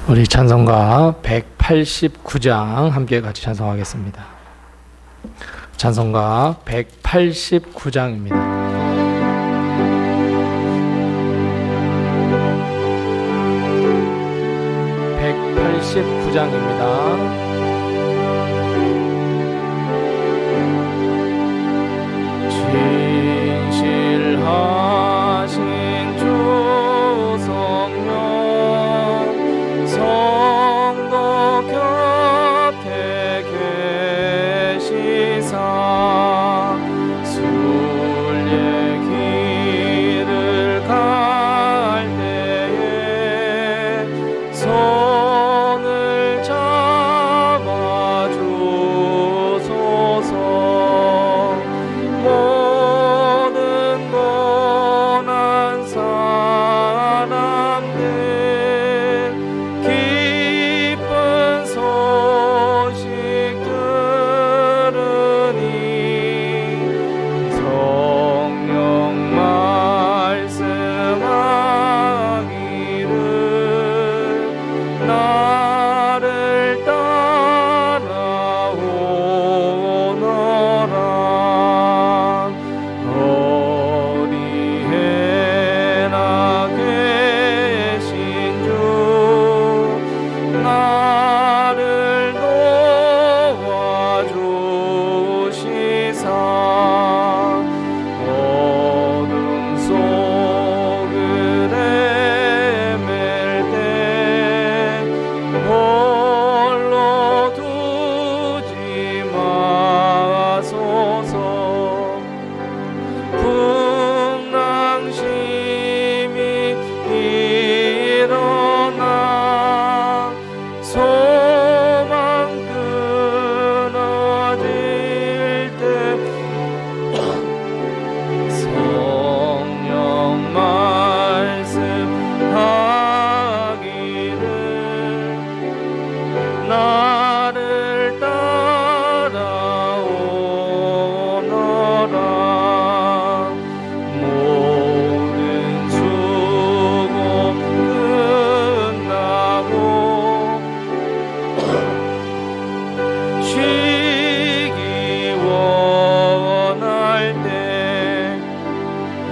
우리 찬송가 189장 함께 같이 찬송하겠습니다. 찬송가 189장입니다. 189장입니다. 진실하신 주 성령 성도 곁에 계시사 순례 길을 갈 때에 손을 잡아주소서. 모든 고난 사람들 기쁜 소식 들으니 성령 말씀하기를 나를 따라오너라. 어디에나 계신 주 나를 도와주시사 어둠 속을 헤맬 때 홀로 두지 마소서. 풍랑심이 일어나 소망 끊어질 때 성령 말씀하기를 나를 따라오너라. 모든 수고 끝나고 쉬기 원할 때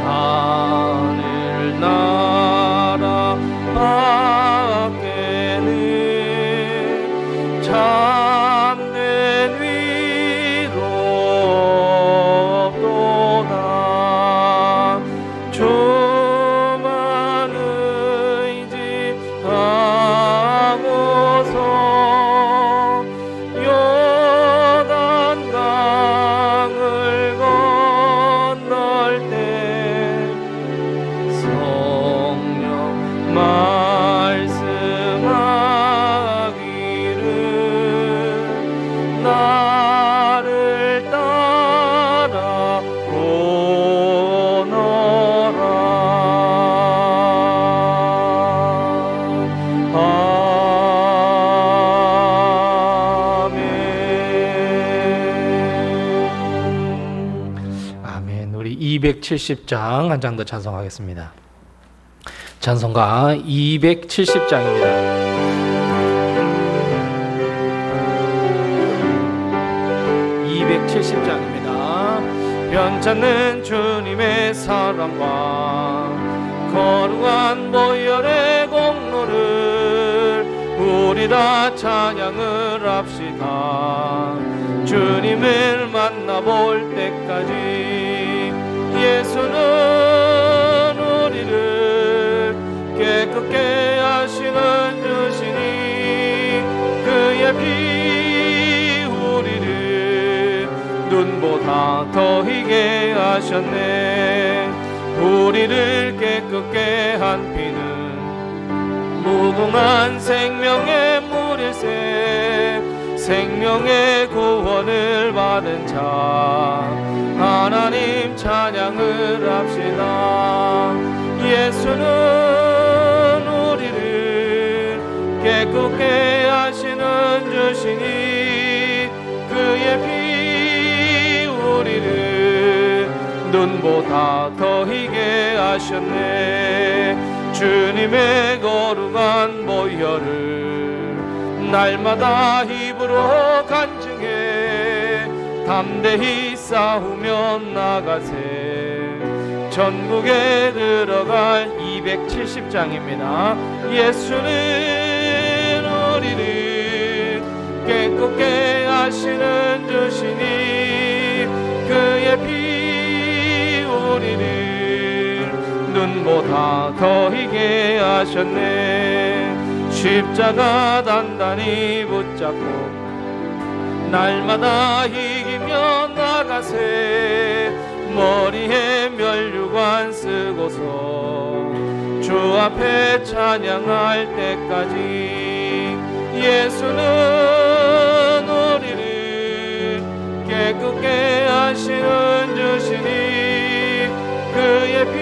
하늘 나라 밖에는 참된 위로 없도다. 주만 의지하고서 요단 강을 건널 때 성령 말씀하기를 나를 따라오너라. 아멘. 우리 270장 한 장 더 찬송하겠습니다. 찬송가 270장입니다. 270장입니다. 변찮는 주님의 사랑과 거룩한 보혈의 공로를 우리 다 찬양을 합시다. 주님을 만나볼 때까지 예수는 우리를 깨끗게 하시는 주시니 그의 피 우리를 눈보다 더 희게 하셨네. 우리를 깨끗게 한 피는 무궁한 생명의 물일세. 생명의 구원을 받은 자 하나님 찬양을 합시다. 예수는 우리를 깨끗게 하시는 주시니 그의 피 우리를 눈보다 더 희게 하셨네. 주님의 거룩한 보혈을 날마다 입으로 간증해 담대히 싸우며 나가세. 전국에 들어갈 270장입니다. 예수는 우리를 깨끗게 하시는 주시니 그의 피 우리를 눈보다 더 희게 하셨네. 십자가 단단히 붙잡고 날마다 이기며 나가세. 머리에 멸류관 쓰고서 주 앞에 찬양할 때까지 예수는 우리를 깨끗게 하시는 주시니 그의 피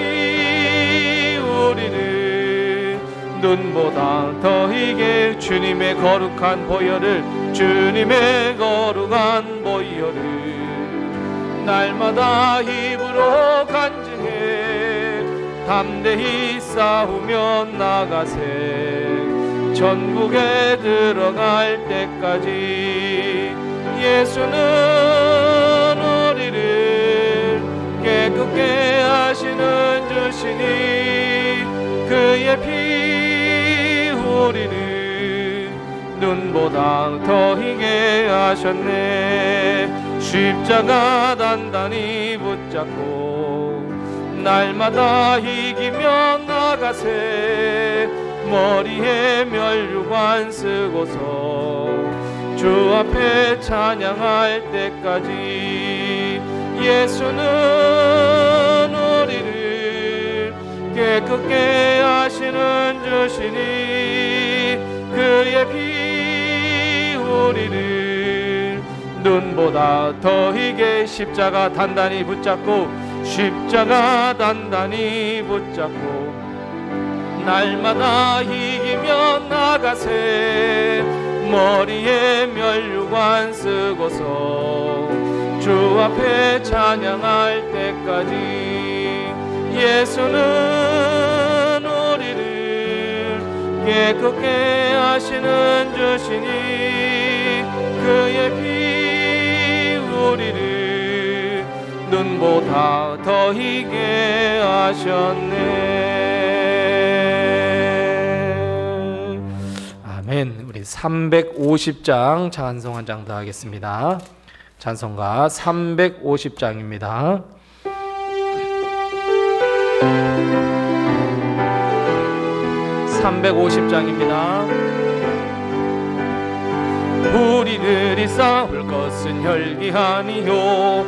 우리를 눈보다 더 희게 주님의 거룩한 보혈을 주님의 거룩한 보혈을 날마다 입으로 간증해 담대히 싸우며 나가세. 전국에 들어갈 때까지 예수는 우리를 깨끗게 하시는 주시니 그의 피 우리를 눈보다 더 희게 하셨네. 십자가 단단히 붙잡고 날마다 이기며 나가세. 머리에 멸류관 쓰고서 주 앞에 찬양할 때까지 예수는 우리를 깨끗게 하시는 주시니 그의 피 우리를 눈보다 더 희게 십자가 단단히 붙잡고 십자가 단단히 붙잡고 날마다 이기며 나가세. 머리에 멸류관 쓰고서 주 앞에 찬양할 때까지 예수는 우리를 깨끗게 하시는 주시니 그의 피 우리를 눈보다 더 희게 하셨네. 아멘. 우리 350장 찬송 한 장 더 하겠습니다. 찬송가 350장입니다. 우리들이 싸울 것은 혈기하니요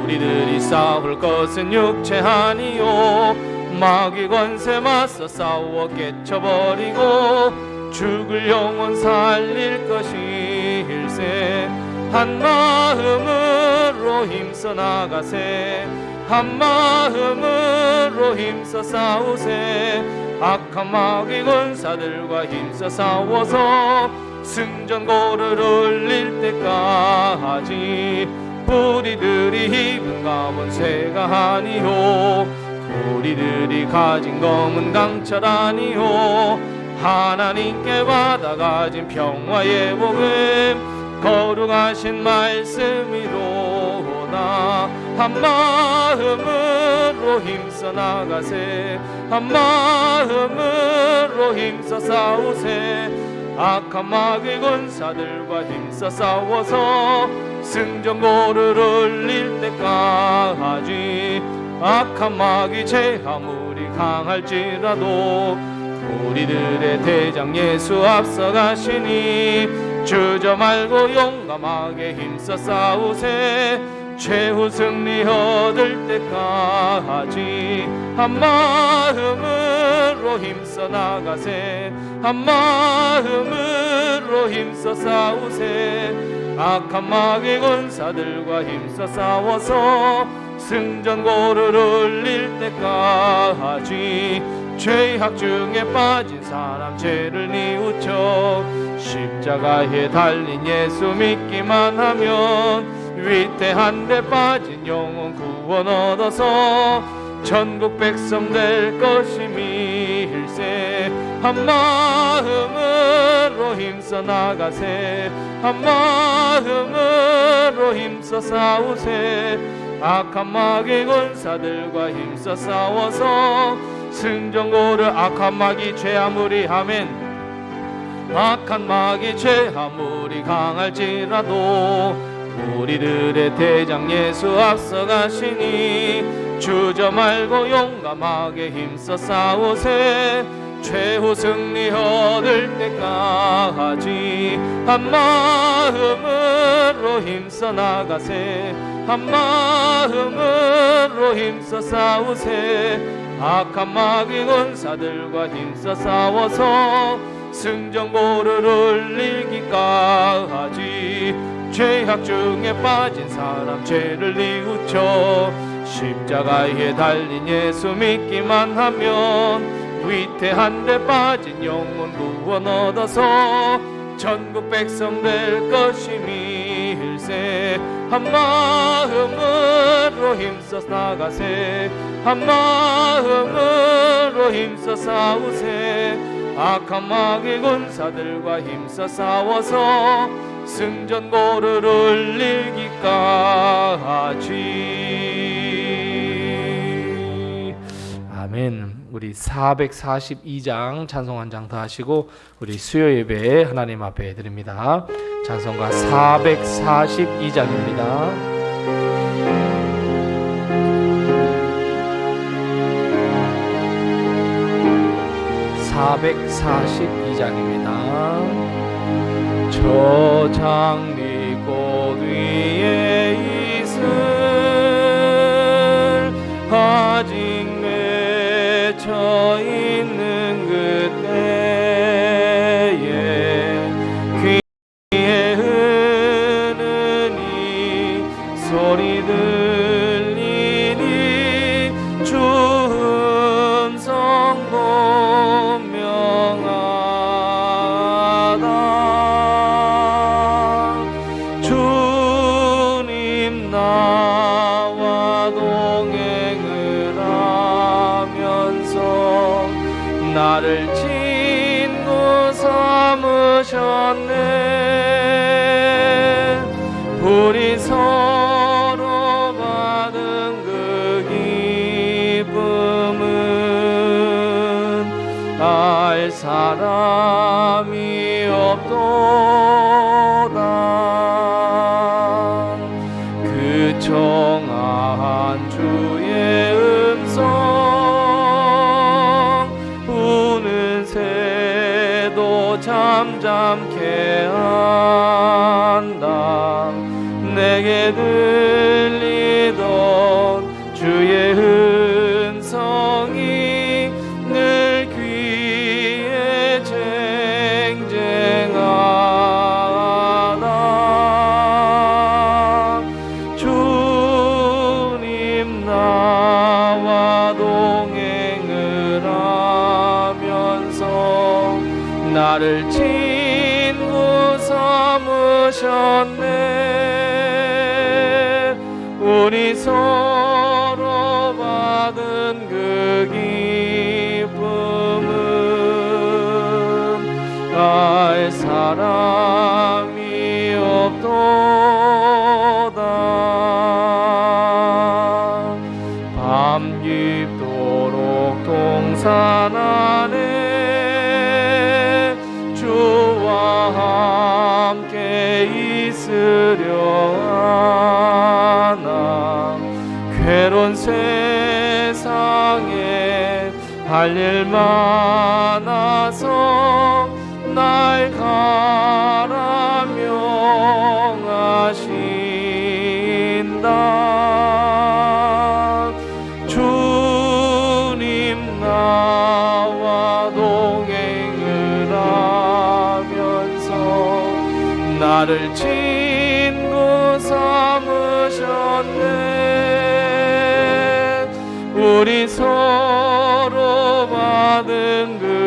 우리들이 싸울 것은 육체 아니요 마귀 권세 맞서 싸워 깨쳐버리고 죽을 영혼 살릴 것일세. 한 마음으로 힘써 나가세. 한 마음으로 힘써 싸우세. 악한 마귀 권사들과 힘써 싸워서 승전고를 울릴 때까지 우리들이 입은 갑은 쇠가 아니요 우리들이 가진 검은 강철 아니요 하나님께 받아가진 평화의 복음 거룩하신 말씀이로다. 한 마음으로 힘써 나가세. 한 마음으로 힘써 싸우세. 악한 마귀 권사들과 힘써 싸워서 승전고를 울릴 때까지 악한 마귀 제 아무리 강할지라도 우리들의 대장 예수 앞서가시니 주저 말고 용감하게 힘써 싸우세. 최후 승리 얻을 때까지 한 마음으로 힘써 나가세. 한 마음으로 힘써 싸우세. 악한 마귀 권사들과 힘써 싸워서 승전고를 울릴 때까지 죄악 중에 빠진 사람 죄를 뉘우쳐 십자가에 달린 예수 믿기만 하면 위태한 데 빠진 영혼 구원 얻어서 전국 백성 될 것임이라. 일세 한 마음으로 힘써 나가세 한 마음으로 힘써 싸우세 악한 마귀 군사들과 힘써 싸워서 승전고를 악한 마귀 죄 아무리 하면 악한 마귀 죄 아무리 강할지라도 우리들의 대장 예수 앞서가시니 주저 말고 용감하게 힘써 싸우세 최후 승리 얻을 때까지 한 마음으로 힘써 나가세 한 마음으로 힘써 싸우세 악한 마귀 군사들과 힘써 싸워서 승전고를 울리기까지 죄악 중에 빠진 사람 죄를 뉘우쳐 십자가에 달린 예수 믿기만 하면 위태한 데 빠진 영혼 구원 얻어서 전국 백성 될 것임일세 한 마음으로 힘써 나가세 한 마음으로 힘써 싸우세 악한 마귀 군사들과 힘써 싸워서 승전고를 울리기까지. 아멘. 우리 442장 찬송 한 장 더 하시고 우리 수요 예배 하나님 앞에 드립니다. 찬송가 442장입니다. 442장입니다. 저 장미꽃 위에 있을 아직 맺혀 있는 그때에 귀에 흐르는 이 소리 들리니 주 음성 주님 나와 동행을 하면서 나를 친구 삼으셨네 우리 서로 받은 그 기쁨은 알 사람이 없도다 그 청아한 주의 음성 우는 새도 잠잠케 한다 내게 들리던 주의 음성이 늘 귀에 쟁쟁하다 주님 나와 동행을 하면서 나를 친구 삼으셨네 우리 서로 받은 그 기쁨은 알 사람이 없도다 밤 깊도록 동산 안에 주와 함께 있으려 하나 괴로운 세상에 할 일 많아서 날 가라 명하신다 주님 나와 동행을 하면서 나를 친구 삼으셨네 우리 서로 받은 그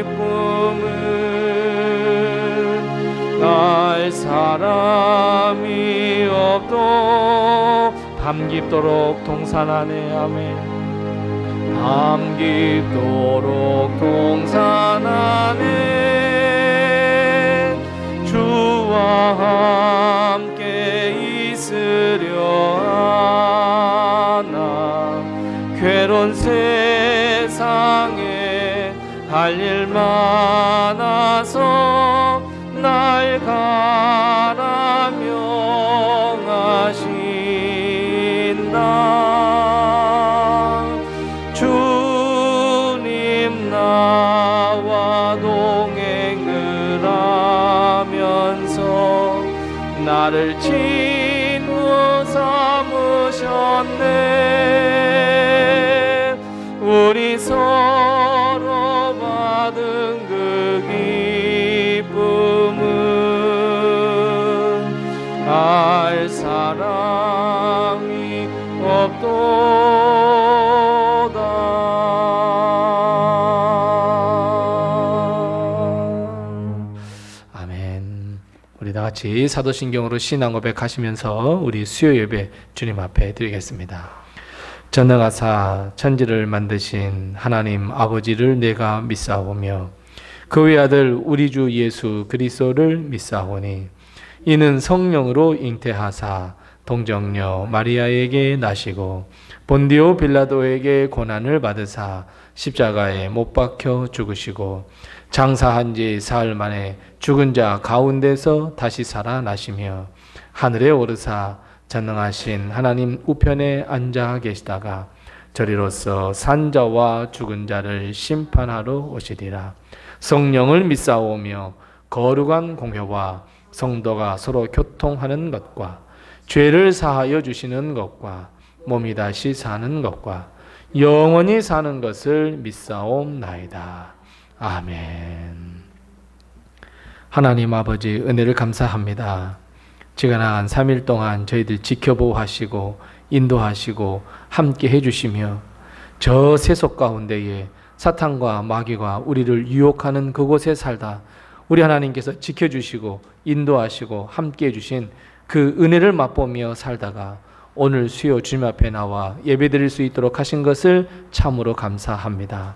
기쁨은 알 사람이 없도 밤 깊도록 동산 안에 아멘 밤 깊도록 동산하네 주와 함께 있으려 하나 괴로운 세상에 할 일 많아서 날 가라 명하신다 주님 나와 동행을 하면서 나를 친구 삼으셨네 우리 서로 받은 그 기쁨은 알 사랑이 없도다. 아멘. 우리 다 같이 사도신경으로 신앙 고백하시면서 우리 수요 예배 주님 앞에 드리겠습니다. 전능하사 천지를 만드신 하나님 아버지를 내가 믿사오며 그 외아들 우리 주 예수 그리스도를 믿사오니 이는 성령으로 잉태하사 동정녀 마리아에게 나시고 본디오 빌라도에게 고난을 받으사 십자가에 못 박혀 죽으시고 장사한 지 사흘 만에 죽은 자 가운데서 다시 살아나시며 하늘에 오르사 전능하신 하나님 우편에 앉아 계시다가 저리로서 산자와 죽은 자를 심판하러 오시리라. 성령을 믿사오며 거룩한 공회와 성도가 서로 교통하는 것과 죄를 사하여 주시는 것과 몸이 다시 사는 것과 영원히 사는 것을 믿사옵나이다. 아멘. 하나님 아버지 은혜를 감사합니다. 지나간 3일 동안 저희들 지켜보하시고 인도하시고 함께 해주시며 저 세속 가운데에 사탄과 마귀가 우리를 유혹하는 그곳에 살다 우리 하나님께서 지켜주시고 인도하시고 함께 해주신 그 은혜를 맛보며 살다가 오늘 수요 주님 앞에 나와 예배드릴 수 있도록 하신 것을 참으로 감사합니다.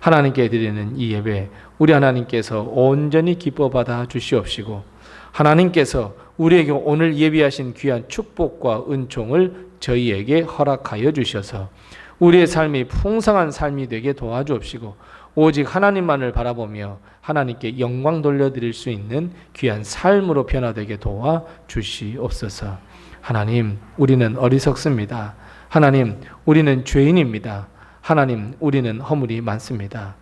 하나님께 드리는 이 예배 우리 하나님께서 온전히 기뻐 받아 주시옵시고 하나님께서 우리에게 오늘 예비하신 귀한 축복과 은총을 저희에게 허락하여 주셔서 우리의 삶이 풍성한 삶이 되게 도와주옵시고 오직 하나님만을 바라보며 하나님께 영광 돌려드릴 수 있는 귀한 삶으로 변화되게 도와주시옵소서. 하나님, 우리는 어리석습니다. 하나님, 우리는 죄인입니다. 하나님, 우리는 허물이 많습니다.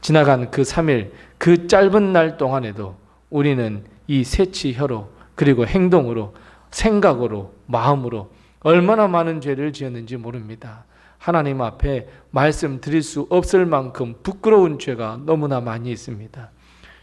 지나간 그 3일, 그 짧은 날 동안에도 우리는 이 새치혀로 그리고 행동으로 생각으로 마음으로 얼마나 많은 죄를 지었는지 모릅니다. 하나님 앞에 말씀드릴 수 없을 만큼 부끄러운 죄가 너무나 많이 있습니다.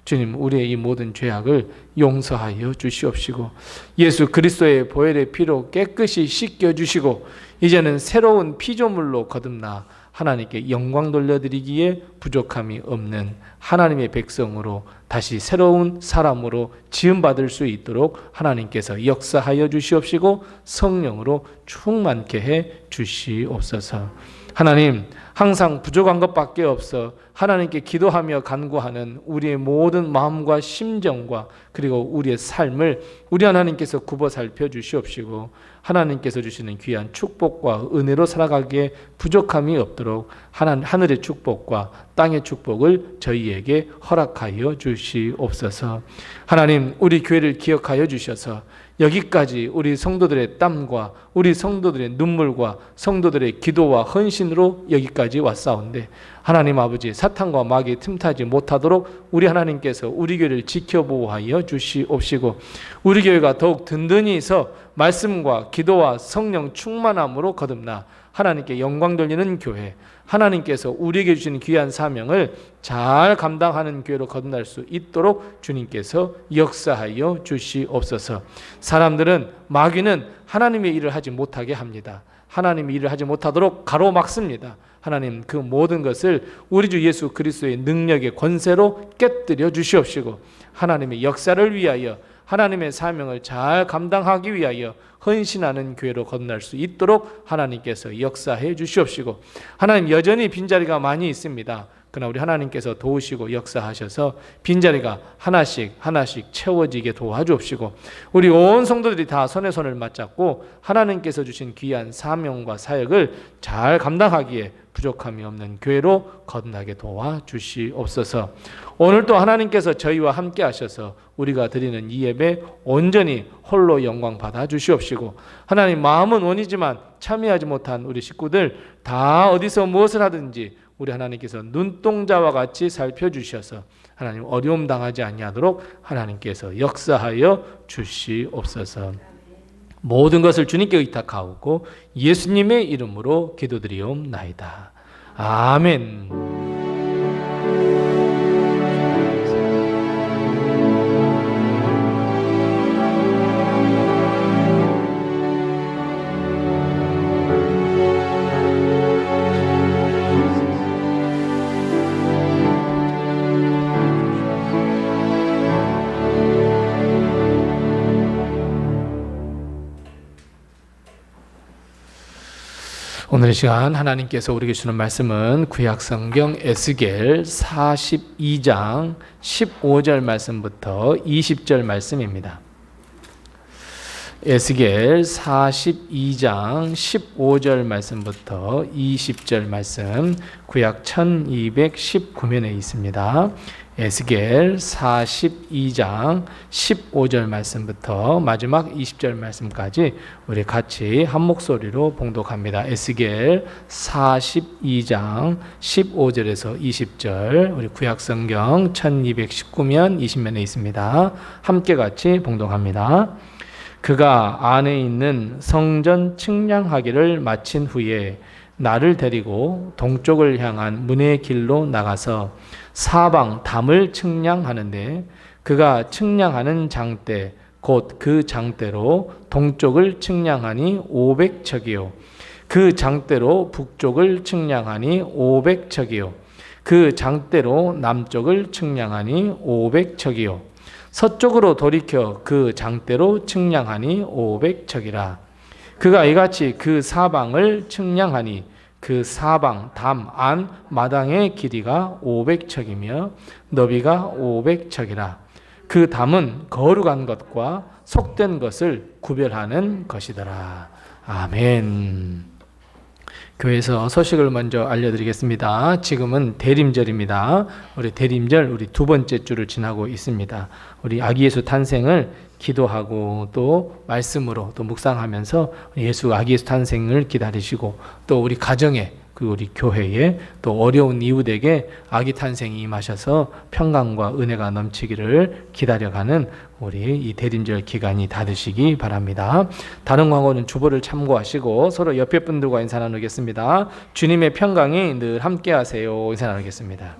주님, 우리의 이 모든 죄악을 용서하여 주시옵시고 예수 그리스도의 보혈의 피로 깨끗이 씻겨주시고 이제는 새로운 피조물로 거듭나 하나님께 영광 돌려드리기에 부족함이 없는 하나님의 백성으로 다시 새로운 사람으로 지음받을 수 있도록 하나님께서 역사하여 주시옵시고 성령으로 충만케 해 주시옵소서. 하나님, 항상 부족한 것밖에 없어 하나님께 기도하며 간구하는 우리의 모든 마음과 심정과 그리고 우리의 삶을 우리 하나님께서 굽어 살펴 주시옵시고 하나님께서 주시는 귀한 축복과 은혜로 살아가기에 부족함이 없도록 하늘의 축복과 땅의 축복을 저희에게 허락하여 주시옵소서. 하나님, 우리 교회를 기억하여 주셔서 여기까지 우리 성도들의 땀과 우리 성도들의 눈물과 성도들의 기도와 헌신으로 여기까지 왔사온데 하나님 아버지 사탄과 마귀에 틈타지 못하도록 우리 하나님께서 우리 교회를 지켜보호하여 주시옵시고 우리 교회가 더욱 든든히 서 말씀과 기도와 성령 충만함으로 거듭나 하나님께 영광 돌리는 교회, 하나님께서 우리에게 주신 귀한 사명을 잘 감당하는 교회로 거듭날 수 있도록 주님께서 역사하여 주시옵소서. 사람들은 마귀는 하나님의 일을 하지 못하게 합니다. 하나님의 일을 하지 못하도록 가로막습니다. 하나님, 그 모든 것을 우리 주 예수 그리스도의 능력의 권세로 깨뜨려 주시옵시고 하나님의 역사를 위하여 하나님의 사명을 잘 감당하기 위하여 헌신하는 교회로 거듭날 수 있도록 하나님께서 역사해 주시옵시고, 하나님 여전히 빈자리가 많이 있습니다. 그러나 우리 하나님께서 도우시고 역사하셔서 빈자리가 하나씩 채워지게 도와주옵시고, 우리 온 성도들이 다 손에 손을 맞잡고 하나님께서 주신 귀한 사명과 사역을 잘 감당하기에 부족함이 없는 교회로 거듭나게 도와주시옵소서. 오늘도 하나님께서 저희와 함께 하셔서 우리가 드리는 이 예배 온전히 홀로 영광 받아 주시옵시고, 하나님 마음은 원이지만 참여하지 못한 우리 식구들 다 어디서 무엇을 하든지 우리 하나님께서 눈동자와 같이 살펴주셔서 하나님 어려움 당하지 아니하도록 하나님께서 역사하여 주시옵소서. 모든 것을 주님께 의탁하고 예수님의 이름으로 기도드리옵나이다. 아멘. 오늘 이 시간 하나님께서 우리에게 주는 말씀은 구약성경 에스겔 42장 15절 말씀부터 20절 말씀입니다. 에스겔 42장 15절 말씀부터 20절 말씀, 구약 1219면에 있습니다. 에스겔 42장 15절 말씀부터 마지막 20절 말씀까지 우리 같이 한 목소리로 봉독합니다. 에스겔 42장 15절에서 20절, 우리 구약성경 1219면 20면에 있습니다. 함께 같이 봉독합니다. 그가 안에 있는 성전 측량하기를 마친 후에 나를 데리고 동쪽을 향한 문의 길로 나가서 사방 담을 측량하는데, 그가 측량하는 장대 곧 그 장대로 동쪽을 측량하니 500척이요 그 장대로 북쪽을 측량하니 500척이요 그 장대로 남쪽을 측량하니 500척이요 서쪽으로 돌이켜 그 장대로 측량하니 500척이라. 그가 이같이 그 사방을 측량하니 그 사방 담 안 마당의 길이가 500척이며 너비가 500척이라. 그 담은 거룩한 것과 속된 것을 구별하는 것이더라. 아멘. 교회에서 소식을 먼저 알려드리겠습니다. 지금은 대림절입니다. 우리 대림절 우리 두 번째 주를 지나고 있습니다. 우리 아기 예수 탄생을 기도하고 또 말씀으로 또 묵상하면서 예수 아기 예수 탄생을 기다리시고, 또 우리 가정에 그리고 우리 교회에 또 어려운 이웃에게 아기 탄생이 임하셔서 평강과 은혜가 넘치기를 기다려가는 우리 이 대림절 기간이 다 되시기 바랍니다. 다른 광고는 주보를 참고하시고 서로 옆에 분들과 인사 나누겠습니다. 주님의 평강이 늘 함께 하세요. 인사 나누겠습니다.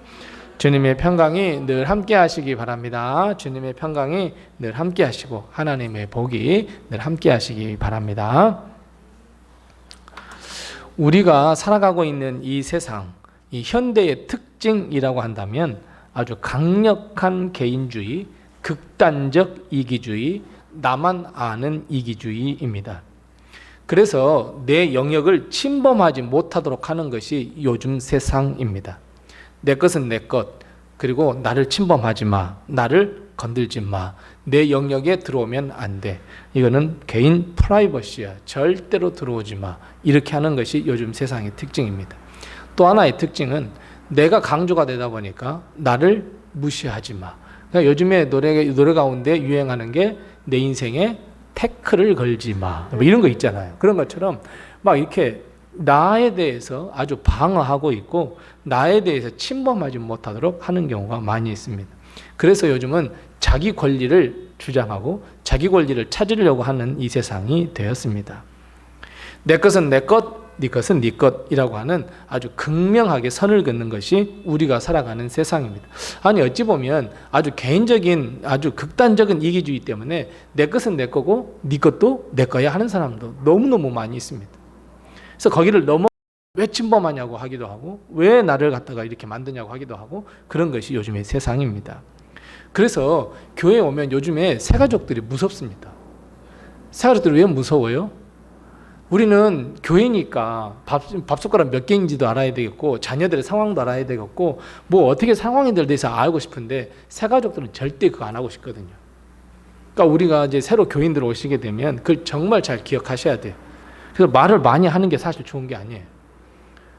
주님의 평강이 늘 함께 하시기 바랍니다. 주님의 평강이 늘 함께 하시고 하나님의 복이 늘 함께 하시기 바랍니다. 우리가 살아가고 있는 이 세상, 이 현대의 특징이라고 한다면 아주 강력한 개인주의, 극단적 이기주의, 나만 아는 이기주의입니다. 그래서 내 영역을 침범하지 못하도록 하는 것이 요즘 세상입니다. 내 것은 내 것, 그리고 나를 침범하지 마, 나를 건들지 마, 내 영역에 들어오면 안 돼, 이거는 개인 프라이버시야, 절대로 들어오지 마, 이렇게 하는 것이 요즘 세상의 특징입니다. 또 하나의 특징은 내가 강조가 되다 보니까 나를 무시하지 마. 그러니까 요즘에 노래 가운데 유행하는 게 내 인생에 태클을 걸지 마, 뭐 이런 거 있잖아요. 그런 것처럼 막 이렇게 나에 대해서 아주 방어하고 있고 나에 대해서 침범하지 못하도록 하는 경우가 많이 있습니다. 그래서 요즘은 자기 권리를 주장하고 자기 권리를 찾으려고 하는 이 세상이 되었습니다. 내 것은 내 것, 네 것은 네 것이라고 하는 아주 극명하게 선을 긋는 것이 우리가 살아가는 세상입니다. 아니 어찌 보면 아주 개인적인 아주 극단적인 이기주의 때문에 내 것은 내 거고 네 것도 내 거야 하는 사람도 너무너무 많이 있습니다. 그래서 거기를 넘어 왜 침범하냐고 하기도 하고 왜 나를 갖다가 이렇게 만드냐고 하기도 하고, 그런 것이 요즘의 세상입니다. 그래서 교회에 오면 요즘에 새가족들이 무섭습니다. 새가족들이 왜 무서워요? 우리는 교회니까 밥숟가락 몇 개인지도 알아야 되겠고 자녀들의 상황도 알아야 되겠고 뭐 어떻게 상황인들에 대해서 알고 싶은데 새가족들은 절대 그거 안 하고 싶거든요. 그러니까 우리가 이제 새로 교인들 오시게 되면 그걸 정말 잘 기억하셔야 돼요. 그래서 말을 많이 하는 게 사실 좋은 게 아니에요.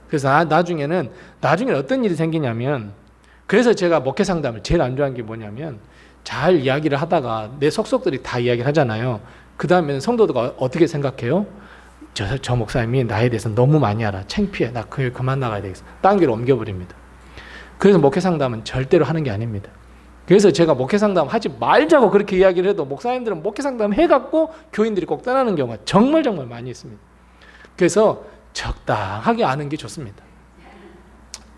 그래서 나중에는 어떤 일이 생기냐면, 그래서 제가 목회 상담을 제일 안 좋아하는 게 뭐냐면, 잘 이야기를 하다가 내 속속들이 다 이야기를 하잖아요. 그 다음에는 성도들가 어떻게 생각해요? 저 목사님이 나에 대해서 너무 많이 알아. 창피해. 나 교회 그만 나가야 되겠어. 딴 길로 옮겨버립니다. 그래서 목회 상담은 절대로 하는 게 아닙니다. 그래서 제가 목회 상담 하지 말자고 그렇게 이야기를 해도 목사님들은 목회 상담 해갖고 교인들이 꼭 떠나는 경우가 정말 많이 있습니다. 그래서 적당하게 아는 게 좋습니다.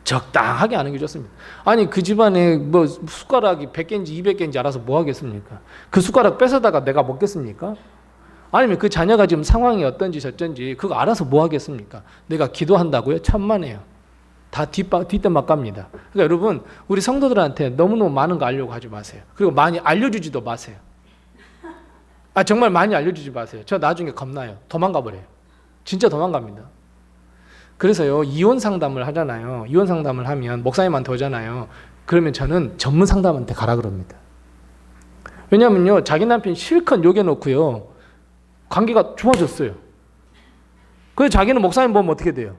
적당하게 아는 게 좋습니다. 아니 그 집안에 뭐 숟가락이 100개인지 200개인지 알아서 뭐 하겠습니까? 그 숟가락 뺏어다가 내가 먹겠습니까? 아니면 그 자녀가 지금 상황이 어떤지 저쩐지 그거 알아서 뭐 하겠습니까? 내가 기도한다고요? 천만에요. 다 뒷담화 깝니다. 그러니까 여러분 우리 성도들한테 너무너무 많은 거 알려고 하지 마세요. 그리고 많이 알려주지도 마세요. 정말 많이 알려주지 마세요. 저 나중에 겁나요. 도망가 버려요. 진짜 도망갑니다. 그래서요 이혼 상담을 하잖아요. 이혼 상담을 하면 목사님한테 오잖아요. 그러면 저는 전문 상담한테 가라 그럽니다. 왜냐면요 자기 남편 실컷 욕해놓고요 관계가 좋아졌어요. 그래서 자기는 목사님 보면 어떻게 돼요?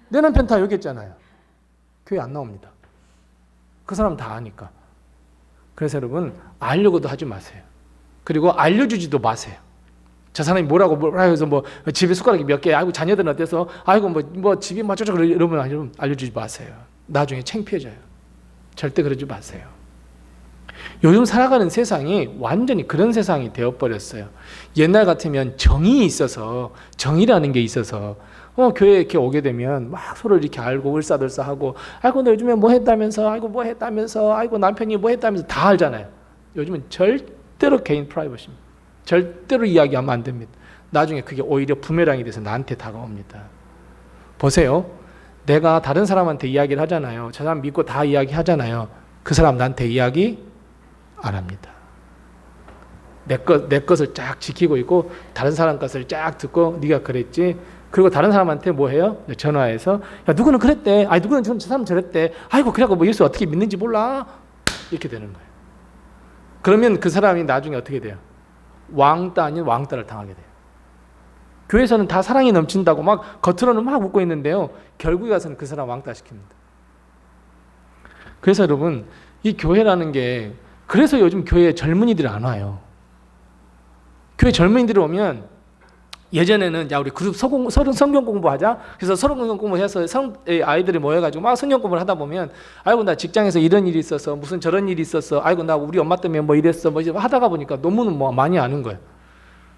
내 남편 다 욕했잖아요. 교회 안 나옵니다. 그 사람 다 아니까. 그래서 여러분 알려고도 하지 마세요. 그리고 알려주지도 마세요. 저 사람이 뭐라 해서 뭐 집에 숟가락이 몇 개, 아이고 자녀들은 어때서, 아이고 뭐 집이 뭐 저쩌고 이러면 알려주지 마세요. 나중에 창피해져요. 절대 그러지 마세요. 요즘 살아가는 세상이 완전히 그런 세상이 되어버렸어요. 옛날 같으면 정이 있어서, 정이라는 게 있어서 교회에 이렇게 오게 되면 막 서로 이렇게 알고 을사들사하고, 아이고 너 요즘에 뭐 했다면서, 아이고 뭐 했다면서, 아이고 남편이 뭐 했다면서 다 알잖아요. 요즘은 절대로 개인 프라이버시입니다. 절대로 이야기하면 안 됩니다. 나중에 그게 오히려 부메랑이 돼서 나한테 다가옵니다. 보세요. 내가 다른 사람한테 이야기를 하잖아요. 저 사람 믿고 다 이야기하잖아요. 그 사람 나한테 이야기 안 합니다. 내 것을 쫙 지키고 있고 다른 사람 것을 쫙 듣고 네가 그랬지. 그리고 다른 사람한테 뭐 해요? 전화해서 야 누구는 그랬대. 아니 누구는 저 사람 저랬대. 아이고 그래갖고 뭐 예수 어떻게 믿는지 몰라. 이렇게 되는 거예요. 그러면 그 사람이 나중에 어떻게 돼요? 왕따 아닌 왕따를 당하게 돼요. 교회에서는 다 사랑이 넘친다고 막 겉으로는 막 웃고 있는데요. 결국에 가서는 그 사람 왕따 시킵니다. 그래서 여러분 이 교회라는 게, 그래서 요즘 교회에 젊은이들이 안 와요. 교회 젊은이들이 오면 예전에는 야 우리 그룹 성경 공부하자. 그래서 성경 공부해서 아이들이 모여가지고 막 성경 공부를 하다 보면 아이고 나 직장에서 이런 일이 있어서 무슨 저런 일이 있었어. 아이고 나 우리 엄마 때문에 뭐 이랬어. 뭐 하다가 보니까 너무는 뭐 많이 아는 거예요.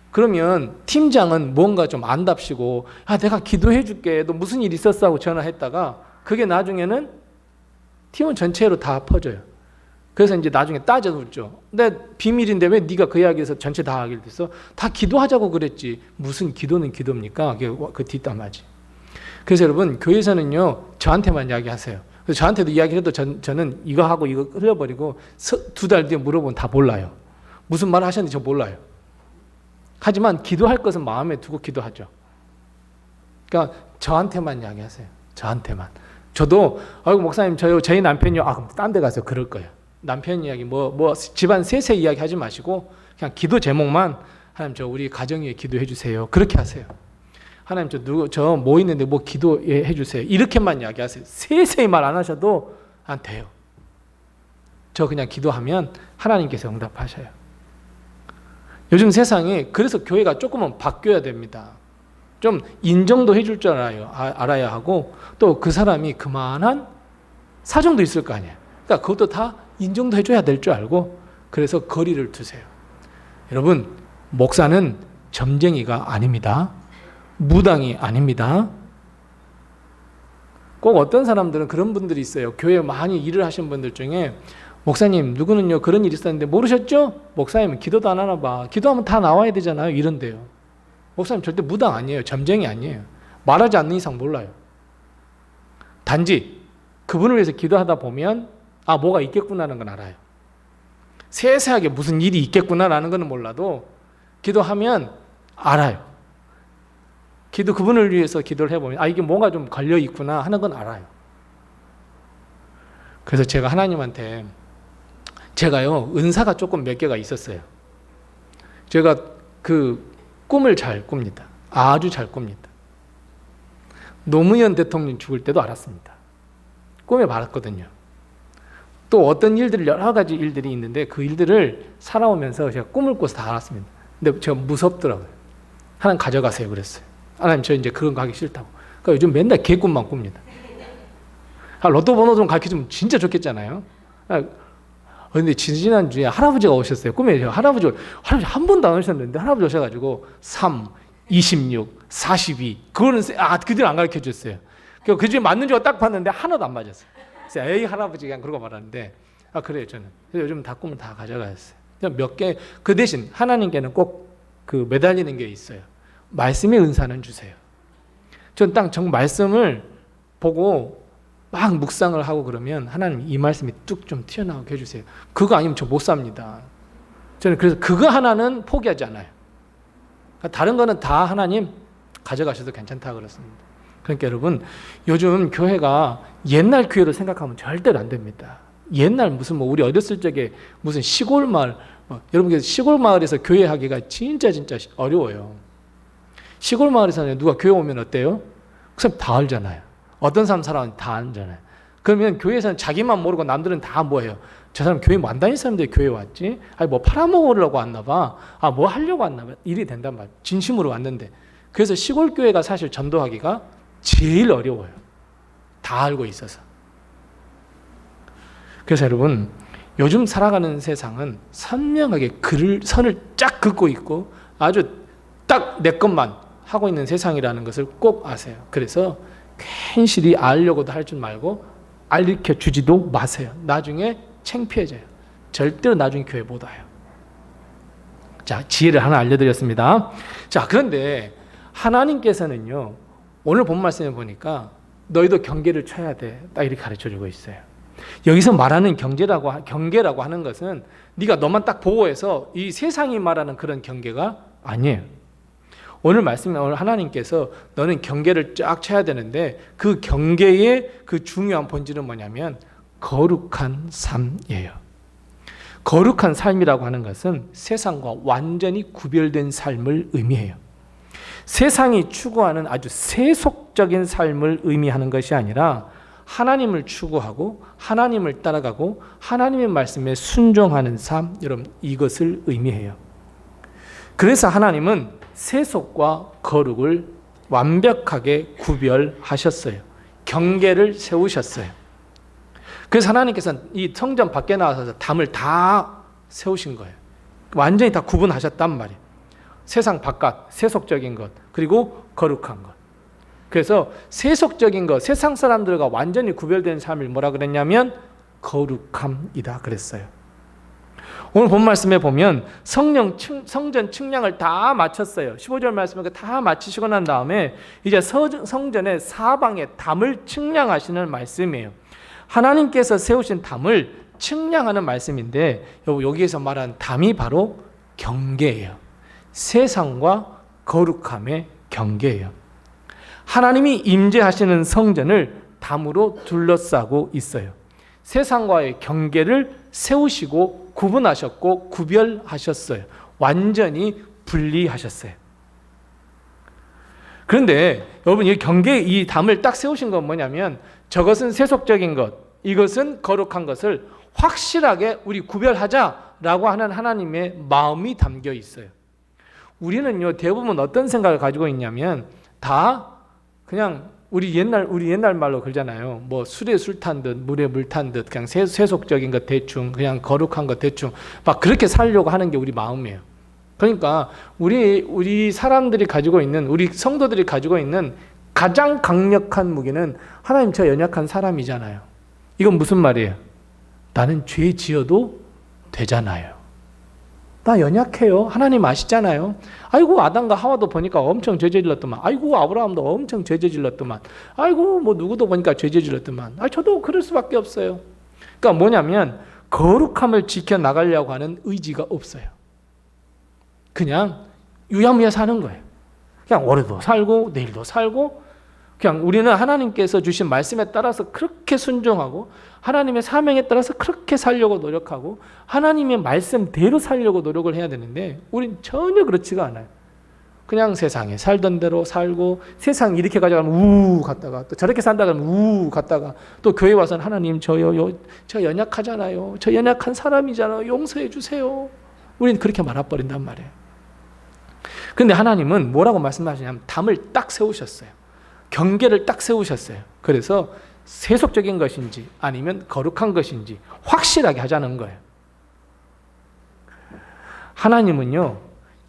그러면 팀장은 뭔가 좀 안답시고 내가 기도해 줄게. 너 무슨 일 있었어 하고 전화했다가 그게 나중에는 팀원 전체로 다 퍼져요. 그래서 이제 나중에 따져보죠. 근데 비밀인데 왜 네가 그 이야기에서 전체 다 하게 됐어? 다 기도하자고 그랬지. 무슨 기도는 기도입니까? 그 뒷담화지. 그래서 여러분 교회에서는요 저한테만 이야기하세요. 그래서 저한테도 이야기해도 저는 이거 하고 이거 흘려버리고 2달 뒤에 물어보면 다 몰라요. 무슨 말 하셨는지 저 몰라요. 하지만 기도할 것은 마음에 두고 기도하죠. 그러니까 저한테만 이야기하세요. 저한테만. 저도 아이고 목사님 저희 남편이요. 그럼 딴 데 가서 그럴 거예요. 남편 이야기 뭐 집안 세세 이야기 하지 마시고 그냥 기도 제목만 하나님 저 우리 가정 위해 기도해 주세요. 그렇게 하세요. 하나님 저 뭐 있는데 뭐 기도해 주세요. 이렇게만 이야기하세요. 세세히 말 안 하셔도 안 돼요. 저 그냥 기도하면 하나님께서 응답하셔요. 요즘 세상에 그래서 교회가 조금은 바뀌어야 됩니다. 좀 인정도 해줄 줄 알아야 하고 또 그 사람이 그만한 사정도 있을 거 아니에요. 그러니까 그것도 다 인정도 해줘야 될 줄 알고 그래서 거리를 두세요. 여러분 목사는 점쟁이가 아닙니다. 무당이 아닙니다. 꼭 어떤 사람들은 그런 분들이 있어요. 교회에 많이 일을 하신 분들 중에 목사님 누구는요 그런 일이 있었는데 모르셨죠? 목사님은 기도도 안 하나 봐. 기도하면 다 나와야 되잖아요. 이런데요. 목사님 절대 무당 아니에요. 점쟁이 아니에요. 말하지 않는 이상 몰라요. 단지 그분을 위해서 기도하다 보면 뭐가 있겠구나 하는 건 알아요. 세세하게 무슨 일이 있겠구나라는 것은 몰라도 기도하면 알아요. 그분을 위해서 기도를 해보면 이게 뭔가 좀 걸려 있구나 하는 건 알아요. 그래서 제가 하나님한테 제가요 은사가 조금 몇 개가 있었어요. 제가 그 꿈을 잘 꿉니다. 아주 잘 꿉니다. 노무현 대통령 죽을 때도 알았습니다. 꿈에 봤거든요. 또 어떤 일들을 여러 가지 일들이 있는데 그 일들을 살아오면서 제가 꿈을 꿔서 다 알았습니다. 근데 제가 무섭더라고요. 하나님 가져가세요 그랬어요. 하나님 저 이제 그런 거 하기 싫다고. 그러니까 요즘 맨날 개꿈만 꿉니다. 로또 번호 좀 가르쳐주면 진짜 좋겠잖아요. 근데 지난주에 할아버지가 오셨어요. 꿈에 할아버지 한 번도 안 오셨는데 할아버지 오셔가지고 3, 26, 42 그거는 그들 안 가르쳐 줬어요. 그 중에 맞는 줄 딱 봤는데 하나도 안 맞았어요. 그래서 에이 할아버지 그냥 그러고 말하는데 그래요 저는. 그래서 요즘 다 꿈을 다 가져가셨어요. 몇 개 그 대신 하나님께는 꼭 그 매달리는 게 있어요. 말씀의 은사는 주세요. 전 딱 정말 말씀을 보고 막 묵상을 하고 그러면 하나님 이 말씀이 뚝 좀 튀어나오게 해주세요. 그거 아니면 저 못 삽니다. 저는 그래서 그거 하나는 포기하지 않아요. 다른 거는 다 하나님 가져가셔도 괜찮다 그렇습니다. 그러니까 여러분 요즘 교회가 옛날 교회로 생각하면 절대로 안 됩니다. 옛날 무슨 우리 어렸을 적에 무슨 시골 마을 여러분 시골 마을에서 교회하기가 진짜 어려워요. 시골 마을에서는 누가 교회 오면 어때요? 그 사람 다 알잖아요. 어떤 사람 사람은 다 알잖아요. 그러면 교회에서는 자기만 모르고 남들은 다 뭐예요? 저 사람 교회 안 다니는 사람들이 교회 왔지? 뭐 팔아먹으려고 왔나 봐. 뭐 하려고 왔나 봐. 일이 된단 말이에요. 진심으로 왔는데. 그래서 시골 교회가 사실 전도하기가 제일 어려워요. 다 알고 있어서. 그래서 여러분 요즘 살아가는 세상은 선명하게 선을 쫙 긋고 있고 아주 딱 내 것만 하고 있는 세상이라는 것을 꼭 아세요. 그래서 괜시리 알려고도 할 줄 말고 알려 주지도 마세요. 나중에 창피해져요. 절대로 나중에 교회 못 와요. 자, 지혜를 하나 알려드렸습니다. 자, 그런데 하나님께서는요 오늘 본 말씀에 보니까 너희도 경계를 쳐야 돼. 딱 이렇게 가르쳐주고 있어요. 여기서 말하는 경계라고 하는 것은 네가 너만 딱 보호해서 이 세상이 말하는 그런 경계가 아니에요. 오늘 하나님께서 너는 경계를 쫙 쳐야 되는데 그 경계의 그 중요한 본질은 뭐냐면 거룩한 삶이에요. 거룩한 삶이라고 하는 것은 세상과 완전히 구별된 삶을 의미해요. 세상이 추구하는 아주 세속적인 삶을 의미하는 것이 아니라 하나님을 추구하고 하나님을 따라가고 하나님의 말씀에 순종하는 삶, 여러분 이것을 의미해요. 그래서 하나님은 세속과 거룩을 완벽하게 구별하셨어요. 경계를 세우셨어요. 그래서 하나님께서는 이 성전 밖에 나와서 담을 다 세우신 거예요. 완전히 다 구분하셨단 말이에요. 세상 바깥, 세속적인 것, 그리고 거룩한 것. 그래서 세속적인 것, 세상 사람들과 완전히 구별된 삶을 뭐라 그랬냐면 거룩함이다 그랬어요. 오늘 본 말씀에 보면 성전 측량을 다 마쳤어요. 15절 말씀을 다 마치시고 난 다음에 이제 성전의 사방에 담을 측량하시는 말씀이에요. 하나님께서 세우신 담을 측량하는 말씀인데 여기에서 말하는 담이 바로 경계예요. 세상과 거룩함의 경계예요. 하나님이 임재하시는 성전을 담으로 둘러싸고 있어요. 세상과의 경계를 세우시고 구분하셨고 구별하셨어요. 완전히 분리하셨어요. 그런데 여러분 이 담을 딱 세우신 건 뭐냐면 저것은 세속적인 것, 이것은 거룩한 것을 확실하게 우리 구별하자라고 하는 하나님의 마음이 담겨 있어요. 우리는요 대부분 어떤 생각을 가지고 있냐면 다 그냥 우리 옛날 말로 그러잖아요. 뭐 술에 술 탄 듯 물에 물 탄 듯 그냥 세속적인 것 대충 그냥 거룩한 것 대충 막 그렇게 살려고 하는 게 우리 마음이에요. 그러니까 우리 사람들이 가지고 있는 우리 성도들이 가지고 있는 가장 강력한 무기는 하나님 저 연약한 사람이잖아요. 이건 무슨 말이에요? 나는 죄 지어도 되잖아요. 나 연약해요. 하나님 아시잖아요. 아이고 아담과 하와도 보니까 엄청 죄 저질렀더만. 아이고 아브라함도 엄청 죄 저질렀더만. 아이고 뭐 누구도 보니까 죄 저질렀더만. 저도 그럴 수밖에 없어요. 그러니까 뭐냐면 거룩함을 지켜나가려고 하는 의지가 없어요. 그냥 유야무야 사는 거예요. 그냥 오늘도 살고 내일도 살고, 그냥 우리는 하나님께서 주신 말씀에 따라서 그렇게 순종하고 하나님의 사명에 따라서 그렇게 살려고 노력하고 하나님의 말씀대로 살려고 노력을 해야 되는데 우린 전혀 그렇지가 않아요. 그냥 세상에 살던 대로 살고, 세상 이렇게 가져가면 우 갔다가 또 저렇게 산다 그러면 우 갔다가 또 교회 와서는 하나님 저 연약하잖아요. 저 연약한 사람이잖아요. 용서해 주세요. 우린 그렇게 말아버린단 말이에요. 그런데 하나님은 뭐라고 말씀하시냐면 담을 딱 세우셨어요. 경계를 딱 세우셨어요. 그래서 세속적인 것인지 아니면 거룩한 것인지 확실하게 하자는 거예요. 하나님은요,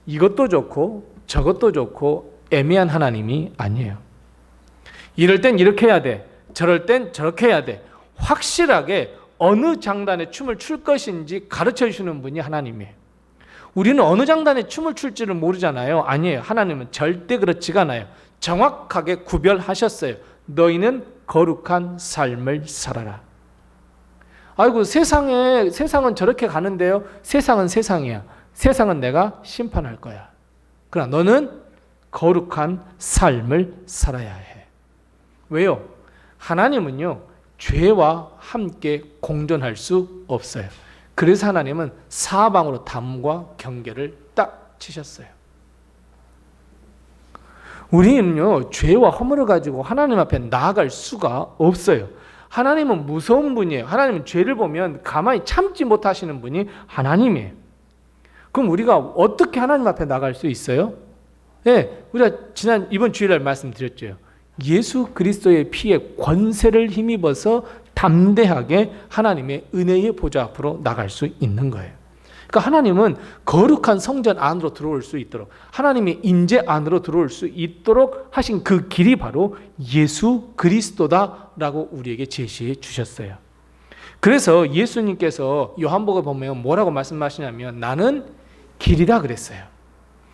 이것도 좋고 저것도 좋고 애매한 하나님이 아니에요. 이럴 땐 이렇게 해야 돼. 저럴 땐 저렇게 해야 돼. 확실하게 어느 장단에 춤을 출 것인지 가르쳐 주시는 분이 하나님이에요. 우리는 어느 장단에 춤을 출지를 모르잖아요. 아니에요. 하나님은 절대 그렇지가 않아요. 정확하게 구별하셨어요. 너희는 거룩한 삶을 살아라. 아이고, 세상은 저렇게 가는데요. 세상은 세상이야. 세상은 내가 심판할 거야. 그러나 너는 거룩한 삶을 살아야 해. 왜요? 하나님은요, 죄와 함께 공존할 수 없어요. 그래서 하나님은 사방으로 담과 경계를 딱 치셨어요. 우리는요, 죄와 허물을 가지고 하나님 앞에 나아갈 수가 없어요. 하나님은 무서운 분이에요. 하나님은 죄를 보면 가만히 참지 못하시는 분이 하나님이에요. 그럼 우리가 어떻게 하나님 앞에 나갈 수 있어요? 네, 우리가 이번 주일날 말씀드렸죠. 예수 그리스도의 피에 권세를 힘입어서 담대하게 하나님의 은혜의 보좌 앞으로 나갈 수 있는 거예요. 그러니까 하나님은 거룩한 성전 안으로 들어올 수 있도록, 하나님의 임재 안으로 들어올 수 있도록 하신 그 길이 바로 예수 그리스도다라고 우리에게 제시해 주셨어요. 그래서 예수님께서 요한복음에 보면 뭐라고 말씀하시냐면 나는 길이다 그랬어요.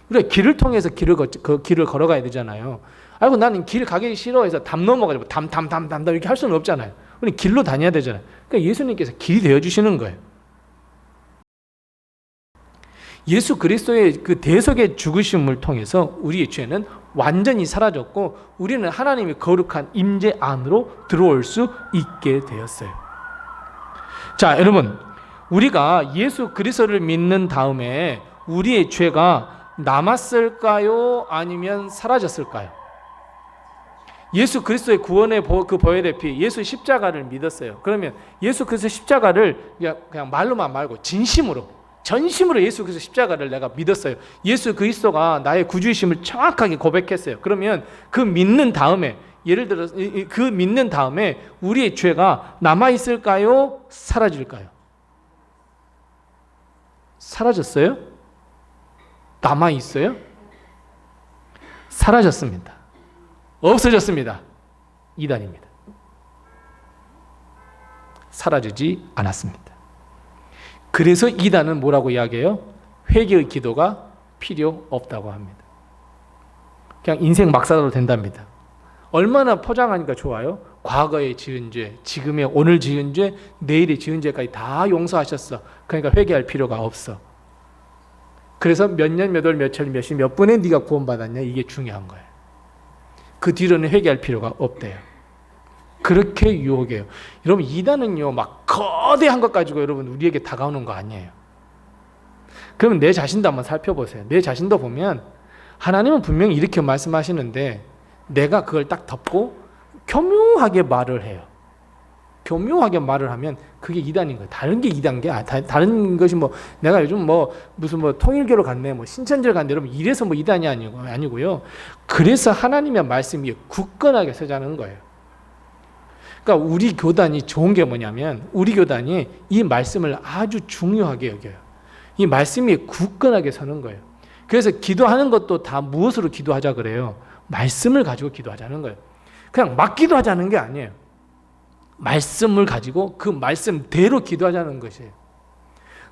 우리가 길을 통해서 그 길을 걸어가야 되잖아요. 아이고, 나는 길 가기 싫어해서 담 넘어가지고 담 이렇게 할 수는 없잖아요. 우리 길로 다녀야 되잖아요. 그러니까 예수님께서 길이 되어 주시는 거예요. 예수 그리스도의 그 대속의 죽으심을 통해서 우리의 죄는 완전히 사라졌고 우리는 하나님의 거룩한 임재 안으로 들어올 수 있게 되었어요. 자, 여러분, 우리가 예수 그리스도를 믿는 다음에 우리의 죄가 남았을까요? 아니면 사라졌을까요? 예수 그리스도의 구원의 그 보혈의 피, 예수 십자가를 믿었어요. 그러면 예수 그리스도 십자가를 그냥 말로만 말고 전심으로 예수 그리스도 십자가를 내가 믿었어요. 예수 그리스도가 나의 구주이심을 정확하게 고백했어요. 그러면 그 믿는 다음에, 예를 들어서 그 믿는 다음에 우리의 죄가 남아있을까요? 사라질까요? 사라졌어요? 남아있어요? 사라졌습니다. 없어졌습니다. 이단입니다. 사라지지 않았습니다. 그래서 이단은 뭐라고 이야기해요? 회개의 기도가 필요 없다고 합니다. 그냥 인생 막 살아도 된답니다. 얼마나 포장하니까 좋아요? 과거에 지은 죄, 지금의 오늘 지은 죄, 내일의 지은 죄까지 다 용서하셨어. 그러니까 회개할 필요가 없어. 그래서 몇 년, 몇 월, 몇천, 몇십, 몇 분에 네가 구원받았냐? 이게 중요한 거예요. 그 뒤로는 회개할 필요가 없대요. 그렇게 유혹해요. 여러분, 이단은요, 막 거대한 것 가지고 여러분 우리에게 다가오는 거 아니에요. 그러면 내 자신도 한번 살펴보세요. 내 자신도 보면 하나님은 분명히 이렇게 말씀하시는데 내가 그걸 딱 덮고 교묘하게 말을 해요. 교묘하게 말을 하면 그게 이단인 거예요. 다른 게 이단 게 다른 것이 뭐 내가 요즘 무슨 통일교로 갔네, 신천지를 갔네, 여러분 이래서 이단이 아니고요. 그래서 하나님의 말씀이 굳건하게 서자는 거예요. 그러니까 우리 교단이 좋은 게 뭐냐면 우리 교단이 이 말씀을 아주 중요하게 여겨요. 이 말씀이 굳건하게 서는 거예요. 그래서 기도하는 것도 다 무엇으로 기도하자 그래요? 말씀을 가지고 기도하자는 거예요. 그냥 막 기도하자는 게 아니에요. 말씀을 가지고 그 말씀대로 기도하자는 것이에요.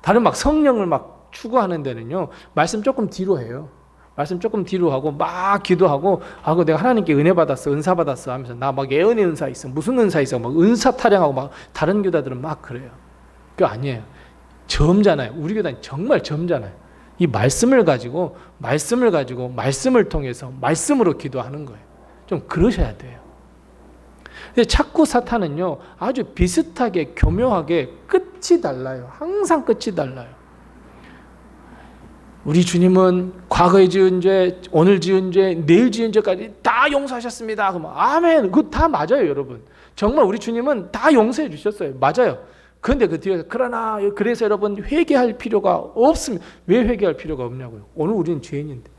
다른 성령을 추구하는 데는요, 말씀 조금 뒤로 해요. 말씀 조금 뒤로 하고 막 기도하고, 내가 하나님께 은혜 받았어, 은사 받았어 하면서 나 예언의 은사 있어, 무슨 은사 있어, 은사 타령하고 다른 교단들은 그래요. 그거 아니에요. 점잖아요. 우리 교단이 정말 점잖아요. 이 말씀을 가지고 말씀을 통해서 말씀으로 기도하는 거예요. 좀 그러셔야 돼요. 근데 자꾸 사탄은요, 아주 비슷하게 교묘하게 끝이 달라요. 항상 끝이 달라요. 우리 주님은 과거에 지은 죄, 오늘 지은 죄, 내일 지은 죄까지 다 용서하셨습니다. 그러면 아멘. 그거 다 맞아요, 여러분. 정말 우리 주님은 다 용서해 주셨어요. 맞아요. 그런데 그 뒤에 그러나 그래서 여러분 회개할 필요가 없습니다. 왜 회개할 필요가 없냐고요. 오늘 우리는 죄인인데.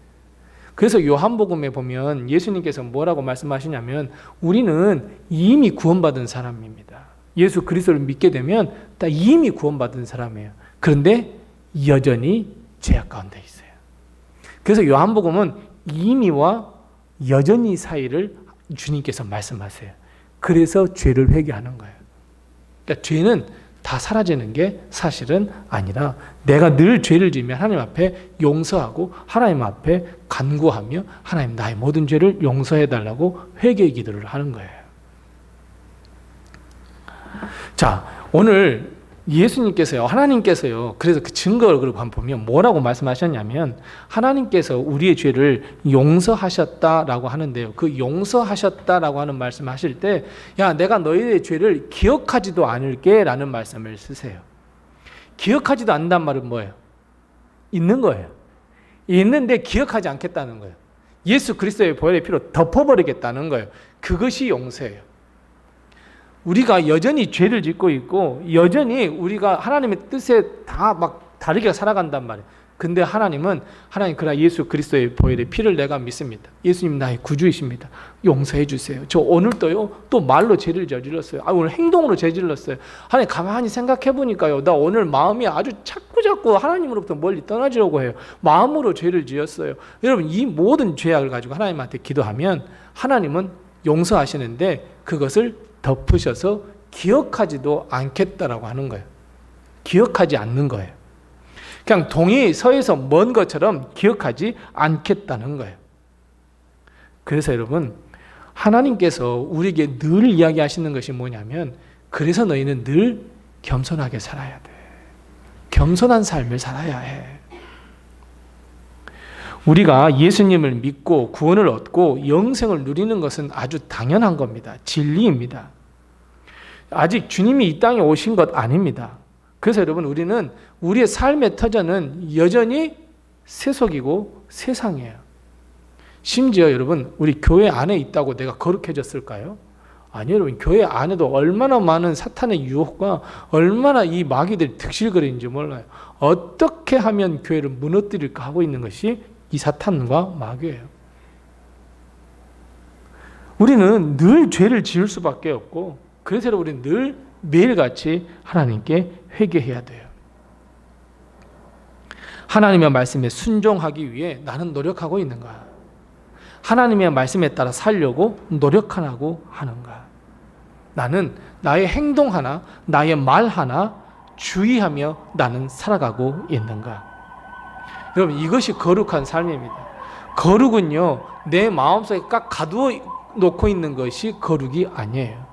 그래서 요한복음에 보면 예수님께서 뭐라고 말씀하시냐면 우리는 이미 구원받은 사람입니다. 예수 그리스도를 믿게 되면 다 이미 구원받은 사람이에요. 그런데 여전히 죄악 가운데 있어요. 그래서 요한복음은 이미와 여전히 사이를 주님께서 말씀하세요. 그래서 죄를 회개하는 거예요. 그러니까 죄는 다 사라지는 게 사실은 아니라 내가 늘 죄를 지으면 하나님 앞에 용서하고 하나님 앞에 간구하며 하나님 나의 모든 죄를 용서해 달라고 회개 기도를 하는 거예요. 자, 오늘 예수님께서요, 하나님께서요, 그래서 그 증거를 한번 보면 뭐라고 말씀하셨냐면 하나님께서 우리의 죄를 용서하셨다라고 하는데요. 그 용서하셨다라고 하는 말씀하실 때 야, 내가 너희의 죄를 기억하지도 않을게 라는 말씀을 쓰세요. 기억하지도 않는단 말은 뭐예요? 있는 거예요. 있는데 기억하지 않겠다는 거예요. 예수 그리스도의 보혈의 피로 덮어버리겠다는 거예요. 그것이 용서예요. 우리가 여전히 죄를 짓고 있고 여전히 우리가 하나님의 뜻에 다 막 다르게 살아간단 말이에요. 근데 하나님은 그러나 예수 그리스도의 보혈의 피를 내가 믿습니다. 예수님 나의 구주이십니다. 용서해 주세요. 저 오늘도요 또 말로 죄를 저질렀어요. 오늘 행동으로 죄 질렀어요. 하나님 가만히 생각해 보니까요 나 오늘 마음이 아주 자꾸 하나님으로부터 멀리 떠나지려고 해요. 마음으로 죄를 지었어요. 여러분 이 모든 죄악을 가지고 하나님한테 기도하면 하나님은 용서하시는데 그것을 덮으셔서 기억하지도 않겠다라고 하는 거예요. 기억하지 않는 거예요. 그냥 동이 서에서 먼 것처럼 기억하지 않겠다는 거예요. 그래서 여러분 하나님께서 우리에게 늘 이야기하시는 것이 뭐냐면 그래서 너희는 늘 겸손하게 살아야 돼. 겸손한 삶을 살아야 해. 우리가 예수님을 믿고 구원을 얻고 영생을 누리는 것은 아주 당연한 겁니다. 진리입니다. 아직 주님이 이 땅에 오신 것 아닙니다. 그래서 여러분 우리는 우리의 삶의 터전은 여전히 세속이고 세상이에요. 심지어 여러분 우리 교회 안에 있다고 내가 거룩해졌을까요? 아니요 여러분 교회 안에도 얼마나 많은 사탄의 유혹과 얼마나 이 마귀들이 득실거리는지 몰라요. 어떻게 하면 교회를 무너뜨릴까 하고 있는 것이 이 사탄과 마귀예요. 우리는 늘 죄를 지을 수밖에 없고 그래서 우리는 늘 매일같이 하나님께 회개해야 돼요. 하나님의 말씀에 순종하기 위해 나는 노력하고 있는가? 하나님의 말씀에 따라 살려고 노력하고 하는가? 나는 나의 행동 하나, 나의 말 하나 주의하며 나는 살아가고 있는가? 여러분 이것이 거룩한 삶입니다. 거룩은요 내 마음속에 꽉 가두어 놓고 있는 것이 거룩이 아니에요.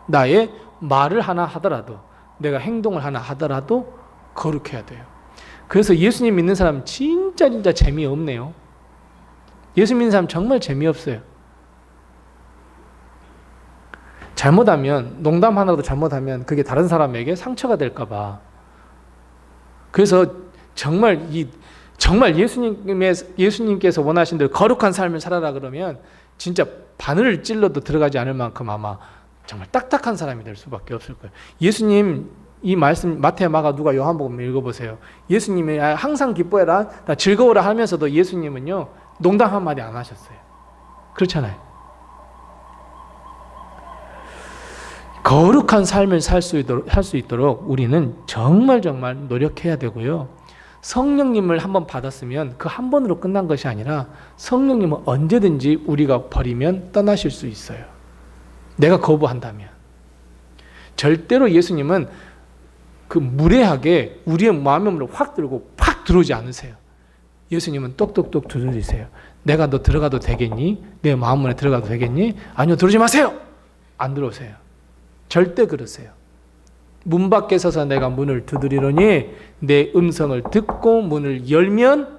나의 말을 하나 하더라도 내가 행동을 하나 하더라도 거룩해야 돼요. 그래서 예수님 믿는 사람 진짜 재미없네요. 예수 믿는 사람 정말 재미없어요. 잘못하면 농담 하나라도 잘못하면 그게 다른 사람에게 상처가 될까 봐. 그래서 정말 예수님께서 원하신 대로 거룩한 삶을 살아라 그러면 진짜 바늘을 찔러도 들어가지 않을 만큼 아마 정말 딱딱한 사람이 될 수밖에 없을 거예요. 예수님 이 말씀 마태, 마가, 누가, 요한복음 읽어보세요. 예수님이 항상 기뻐해라, 나 즐거워라 하면서도 예수님은요 농담 한마디 안 하셨어요. 그렇잖아요. 거룩한 삶을 살 수 있도록 우리는 정말 노력해야 되고요. 성령님을 한번 받았으면 그 한 번으로 끝난 것이 아니라 성령님은 언제든지 우리가 버리면 떠나실 수 있어요. 내가 거부한다면. 절대로 예수님은 그 무례하게 우리의 마음으로 확 들고 팍 들어오지 않으세요. 예수님은 똑똑똑 두드리세요. 내가 너 들어가도 되겠니? 내 마음문에 들어가도 되겠니? 아니요, 들어오지 마세요. 안 들어오세요. 절대 그러세요. 문 밖에 서서 내가 문을 두드리노니 내 음성을 듣고 문을 열면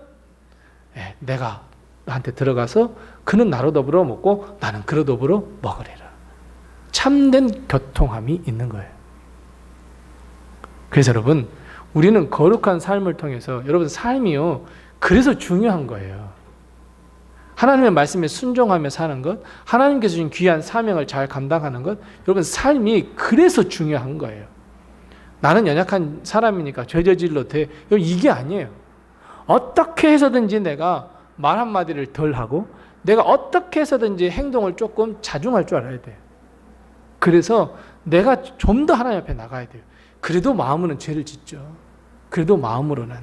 내가 나한테 들어가서 그는 나로 더불어 먹고 나는 그로 더불어 먹으리라. 참된 교통함이 있는 거예요. 그래서 여러분, 우리는 거룩한 삶을 통해서 여러분 삶이요, 그래서 중요한 거예요. 하나님의 말씀에 순종하며 사는 것, 하나님께서 주신 귀한 사명을 잘 감당하는 것, 여러분 삶이 그래서 중요한 거예요. 나는 연약한 사람이니까 죄 저질러도 돼. 이게 아니에요. 어떻게 해서든지 내가 말 한마디를 덜 하고 내가 어떻게 해서든지 행동을 조금 자중할 줄 알아야 돼요. 그래서 내가 좀 더 하나님 앞에 나가야 돼요. 그래도 마음으로는 죄를 짓죠. 그래도 마음으로는.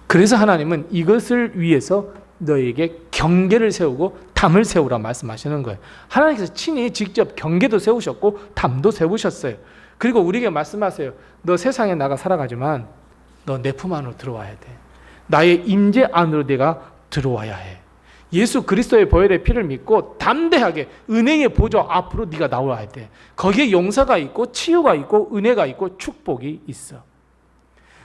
그래서 하나님은 이것을 위해서 너에게 경계를 세우고 담을 세우라 말씀하시는 거예요. 하나님께서 친히 직접 경계도 세우셨고 담도 세우셨어요. 그리고 우리에게 말씀하세요. 너 세상에 나가 살아가지만 너 내 품 안으로 들어와야 돼. 나의 임재 안으로 내가 들어와야 해. 예수 그리스도의 보혈의 피를 믿고 담대하게 은혜의 보좌 앞으로 네가 나와야 돼. 거기에 용서가 있고 치유가 있고 은혜가 있고 축복이 있어.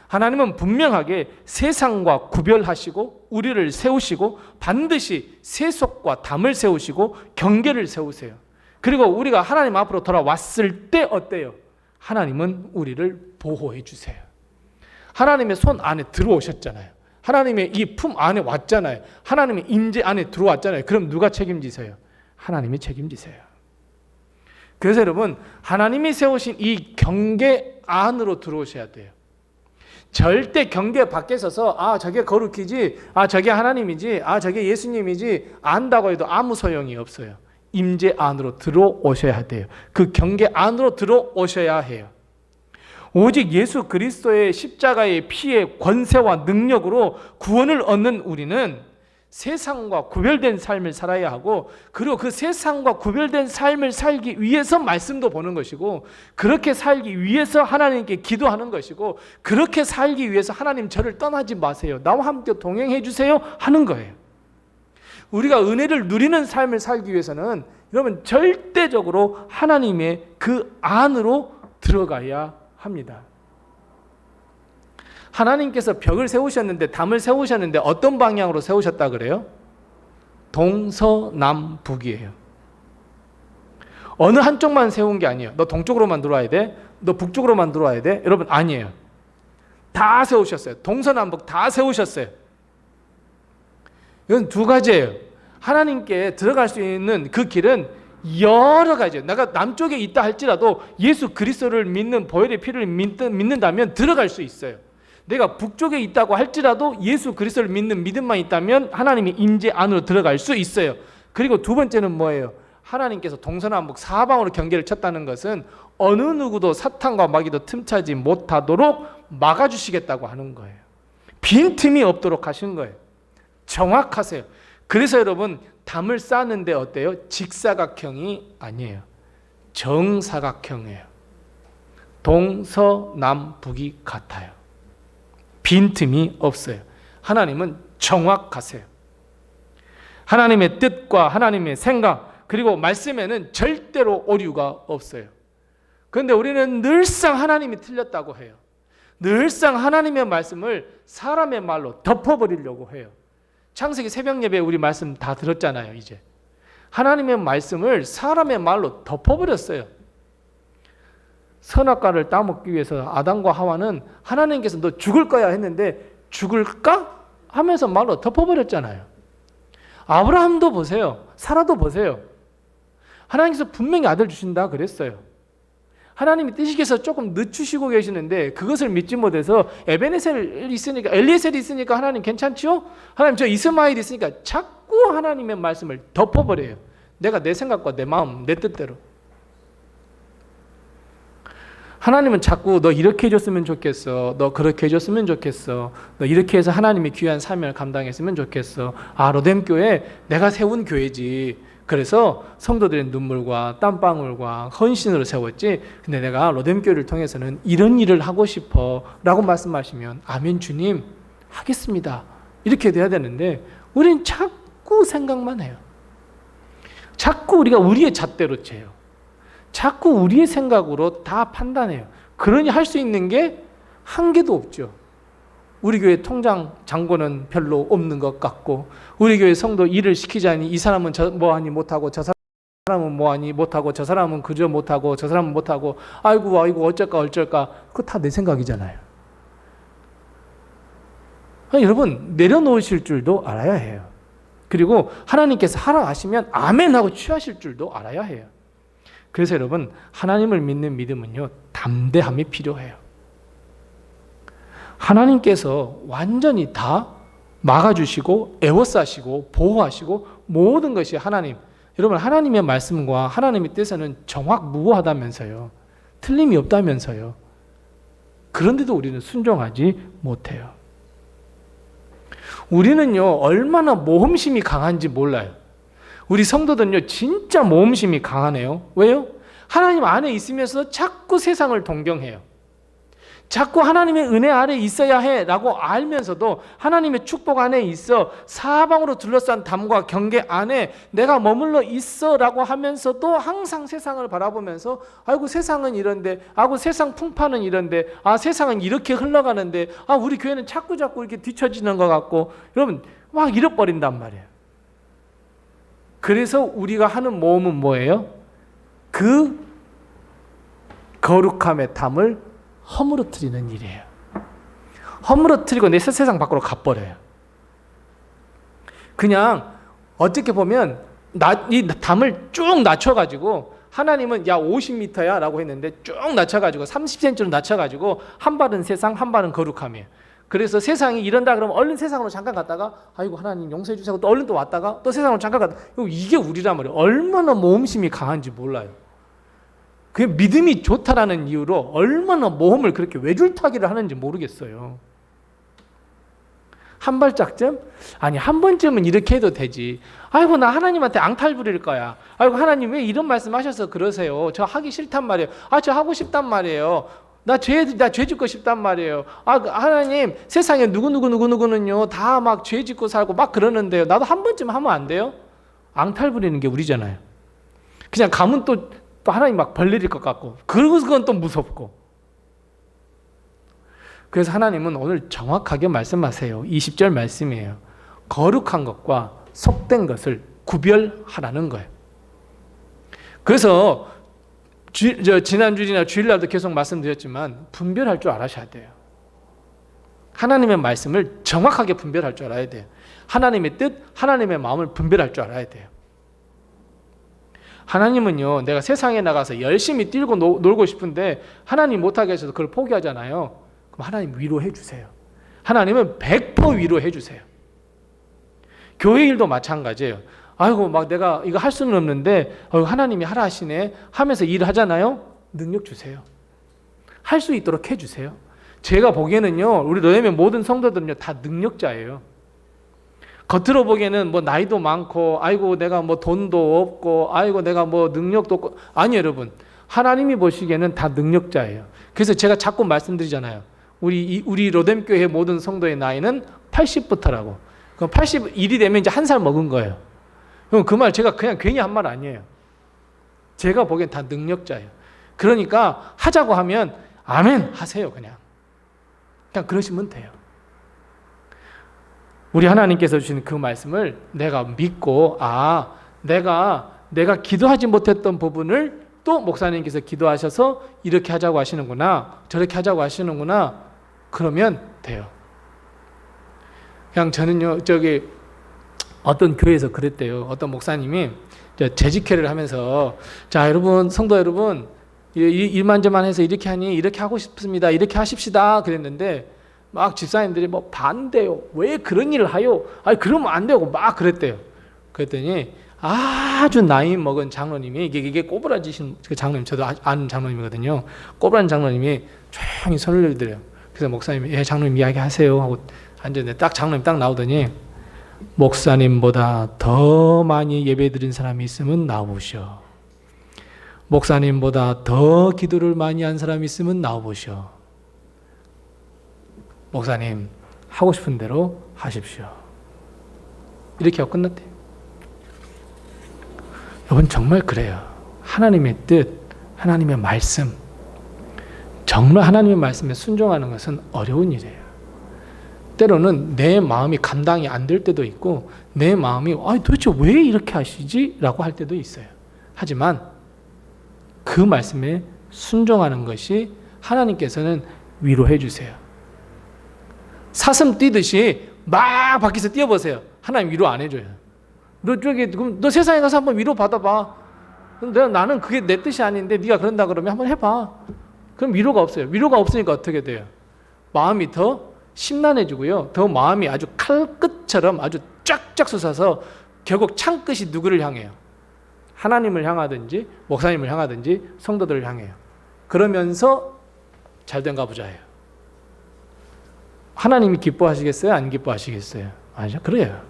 하나님은 분명하게 세상과 구별하시고 우리를 세우시고 반드시 세속과 담을 세우시고 경계를 세우세요. 그리고 우리가 하나님 앞으로 돌아왔을 때 어때요? 하나님은 우리를 보호해 주세요. 하나님의 손 안에 들어오셨잖아요. 하나님의 이 품 안에 왔잖아요. 하나님의 임재 안에 들어왔잖아요. 그럼 누가 책임지세요? 하나님이 책임지세요. 그래서 여러분, 하나님이 세우신 이 경계 안으로 들어오셔야 돼요. 절대 경계 밖에 서서 저게 거룩이지, 저게 하나님이지, 저게 예수님이지 안다고 해도 아무 소용이 없어요. 임재 안으로 들어오셔야 돼요. 그 경계 안으로 들어오셔야 해요. 오직 예수 그리스도의 십자가의 피의 권세와 능력으로 구원을 얻는 우리는 세상과 구별된 삶을 살아야 하고, 그리고 그 세상과 구별된 삶을 살기 위해서 말씀도 보는 것이고, 그렇게 살기 위해서 하나님께 기도하는 것이고, 그렇게 살기 위해서 하나님 저를 떠나지 마세요, 나와 함께 동행해 주세요 하는 거예요. 우리가 은혜를 누리는 삶을 살기 위해서는 여러분 절대적으로 하나님의 그 안으로 들어가야 합니다. 하나님께서 벽을 세우셨는데, 담을 세우셨는데 어떤 방향으로 세우셨다 그래요? 동서남북이에요. 어느 한쪽만 세운 게 아니에요. 너 동쪽으로만 들어와야 돼, 너 북쪽으로만 들어와야 돼. 여러분 아니에요. 다 세우셨어요. 동서남북 다 세우셨어요. 이건 두 가지예요. 하나님께 들어갈 수 있는 그 길은 여러 가지예요. 내가 남쪽에 있다 할지라도 예수 그리스도를 믿는, 보혈의 피를 믿는다면 들어갈 수 있어요. 내가 북쪽에 있다고 할지라도 예수 그리스도를 믿는 믿음만 있다면 하나님의 임재 안으로 들어갈 수 있어요. 그리고 두 번째는 뭐예요? 하나님께서 동서남북 사방으로 경계를 쳤다는 것은 어느 누구도 사탄과 마귀도 틈차지 못하도록 막아주시겠다고 하는 거예요. 빈틈이 없도록 하신 거예요. 정확하세요. 그래서 여러분, 담을 쌓는데 어때요? 직사각형이 아니에요. 정사각형이에요. 동서남북이 같아요. 빈틈이 없어요. 하나님은 정확하세요. 하나님의 뜻과 하나님의 생각, 그리고 말씀에는 절대로 오류가 없어요. 그런데 우리는 늘상 하나님이 틀렸다고 해요. 늘상 하나님의 말씀을 사람의 말로 덮어버리려고 해요. 창세기 새벽 예배 우리 말씀 다 들었잖아요. 이제 하나님의 말씀을 사람의 말로 덮어버렸어요. 선악과를 따먹기 위해서 아담과 하와는 하나님께서 너 죽을 거야 했는데 죽을까? 하면서 말로 덮어버렸잖아요. 아브라함도 보세요. 사라도 보세요. 하나님께서 분명히 아들 주신다 그랬어요. 하나님이 뜻이께서 조금 늦추시고 계시는데 그것을 믿지 못해서 엘리에셀이 있으니까 하나님 괜찮지요? 하나님 저 이스마엘이 있으니까 자꾸 하나님의 말씀을 덮어버려요. 내가 내 생각과 내 마음, 내 뜻대로. 하나님은 자꾸 너 이렇게 해줬으면 좋겠어, 너 그렇게 해줬으면 좋겠어, 너 이렇게 해서 하나님의 귀한 사명을 감당했으면 좋겠어. 로뎀교회 내가 세운 교회지, 그래서 성도들의 눈물과 땀방울과 헌신으로 세웠지, 근데 내가 로뎀교회를 통해서는 이런 일을 하고 싶어 라고 말씀하시면 아멘 주님 하겠습니다 이렇게 돼야 되는데, 우리는 자꾸 생각만 해요. 자꾸 우리가 우리의 잣대로 재요. 자꾸 우리의 생각으로 다 판단해요. 그러니 할 수 있는 게 한 개도 없죠. 우리 교회 통장 잔고는 별로 없는 것 같고, 우리 교회 성도 일을 시키자니 이 사람은 뭐하니 못하고, 저 사람은 뭐하니 못하고, 저 사람은 그저 못하고, 저 사람은 못하고, 아이고 어쩔까. 그거 다 내 생각이잖아요. 여러분, 내려놓으실 줄도 알아야 해요. 그리고 하나님께서 하라 하시면 아멘 하고 취하실 줄도 알아야 해요. 그래서 여러분, 하나님을 믿는 믿음은요, 담대함이 필요해요. 하나님께서 완전히 다 막아주시고 에워싸시고 보호하시고 모든 것이 하나님, 여러분 하나님의 말씀과 하나님의 뜻에는 정확무고하다면서요. 틀림이 없다면서요. 그런데도 우리는 순종하지 못해요. 우리는요, 얼마나 모험심이 강한지 몰라요. 우리 성도들은요, 진짜 모험심이 강하네요. 왜요? 하나님 안에 있으면서 자꾸 세상을 동경해요. 자꾸 하나님의 은혜 아래 있어야 해라고 알면서도 하나님의 축복 안에 있어 사방으로 둘러싼 담과 경계 안에 내가 머물러 있어라고 하면서도 항상 세상을 바라보면서 아이고 세상은 이런데, 아이고 세상 풍파는 이런데, 아 세상은 이렇게 흘러가는데, 아 우리 교회는 자꾸 이렇게 뒤처지는 것 같고, 여러분 막 잃어버린단 말이에요. 그래서 우리가 하는 모험은 뭐예요? 그 거룩함의 담을 허물어뜨리는 일이에요. 허물어뜨리고 내 세상 밖으로 가버려요. 그냥 어떻게 보면 이 담을 쭉 낮춰가지고, 하나님은 야 50m야 라고 했는데 쭉 낮춰가지고 30cm로 낮춰가지고 한 발은 세상 한 발은 거룩함이에요. 그래서 세상이 이런다 그러면 얼른 세상으로 잠깐 갔다가 아이고 하나님 용서해 주세요 또 얼른 또 왔다가 또 세상으로 잠깐 갔다가, 이게 우리란 말이에요. 얼마나 모험심이 강한지 몰라요. 그 믿음이 좋다라는 이유로 얼마나 모험을 그렇게 외줄타기를 하는지 모르겠어요. 한 발짝쯤? 아니 한 번쯤은 이렇게 해도 되지. 아이고 나 하나님한테 앙탈 부릴 거야. 아이고 하나님 왜 이런 말씀하셔서 그러세요. 저 하기 싫단 말이에요. 아 저 하고 싶단 말이에요. 나 죄 짓고 싶단 말이에요. 아 하나님 세상에 누구는요 다 막 죄 짓고 살고 막 그러는데요. 나도 한 번쯤 하면 안 돼요? 앙탈 부리는 게 우리잖아요. 그냥 가면 또 하나님 막 벌 내릴 것 같고, 그건 또 무섭고. 그래서 하나님은 오늘 정확하게 말씀하세요. 20절 말씀이에요. 거룩한 것과 속된 것을 구별하라는 거예요. 그래서 지난주나 주일날도 계속 말씀드렸지만 분별할 줄 알아셔야 돼요. 하나님의 말씀을 정확하게 분별할 줄 알아야 돼요. 하나님의 뜻, 하나님의 마음을 분별할 줄 알아야 돼요. 하나님은요, 내가 세상에 나가서 열심히 뛰고 놀고 싶은데 하나님 못하게 하셔서 그걸 포기하잖아요. 그럼 하나님 위로해 주세요. 하나님은 100% 위로해 주세요. 교회 일도 마찬가지예요. 아이고 막 내가 이거 할 수는 없는데 하나님이 하라 하시네 하면서 일하잖아요. 능력 주세요. 할 수 있도록 해주세요. 제가 보기에는요, 우리 너네의 모든 성도들은요 다 능력자예요. 겉으로 보기에는 뭐 나이도 많고, 아이고 내가 뭐 돈도 없고, 아이고 내가 뭐 능력도 없고, 아니요 여러분, 하나님이 보시기에는 다 능력자예요. 그래서 제가 자꾸 말씀드리잖아요. 우리 로뎀교회 모든 성도의 나이는 80부터라고. 그럼 81이 되면 이제 한 살 먹은 거예요. 그럼 그 말 제가 그냥 괜히 한 말 아니에요. 제가 보기엔 다 능력자예요. 그러니까 하자고 하면 아멘 하세요. 그냥 그러시면 돼요. 우리 하나님께서 주신 그 말씀을 내가 믿고, 내가 기도하지 못했던 부분을 또 목사님께서 기도하셔서 이렇게 하자고 하시는구나, 저렇게 하자고 하시는구나, 그러면 돼요. 그냥 저는요, 어떤 교회에서 그랬대요. 어떤 목사님이 재직회를 하면서, 자 여러분, 성도 여러분, 일만저만 해서 이렇게 하니 이렇게 하고 싶습니다, 이렇게 하십시다 그랬는데 막 집사님들이 뭐 반대요. 왜 그런 일을 하요? 아니 그러면 안 되고 막 그랬대요. 그랬더니 아주 나이 먹은 장로님이, 이게 꼬부라지신 그 장로님, 저도 아는 장로님이거든요. 꼬부라진 장로님이 조용히 손을 들어요. 그래서 목사님이 예 장로님 이야기하세요 하고 앉았는데 딱 장로님 딱 나오더니, 목사님보다 더 많이 예배드린 사람이 있으면 나오시오. 목사님보다 더 기도를 많이 한 사람이 있으면 나오시오. 목사님 하고 싶은 대로 하십시오. 이렇게 하고 끝났대요. 여러분 정말 그래요. 하나님의 뜻, 하나님의 말씀, 정말 하나님의 말씀에 순종하는 것은 어려운 일이에요. 때로는 내 마음이 감당이 안 될 때도 있고 내 마음이 도대체 왜 이렇게 하시지? 라고 할 때도 있어요. 하지만 그 말씀에 순종하는 것이 하나님께서는 위로해 주세요. 사슴 뛰듯이 막 밖에서 뛰어보세요. 하나님 위로 안 해줘요. 그럼 너 세상에 가서 한번 위로 받아봐. 나는 그게 내 뜻이 아닌데 네가 그런다 그러면 한번 해봐. 그럼 위로가 없어요. 위로가 없으니까 어떻게 돼요? 마음이 더 심란해지고요. 더 마음이 아주 칼끝처럼 아주 쫙쫙 솟아서 결국 창끝이 누구를 향해요? 하나님을 향하든지 목사님을 향하든지 성도들을 향해요. 그러면서 잘된가 보자예요. 하나님이 기뻐하시겠어요? 안 기뻐하시겠어요? 아니죠. 그래요.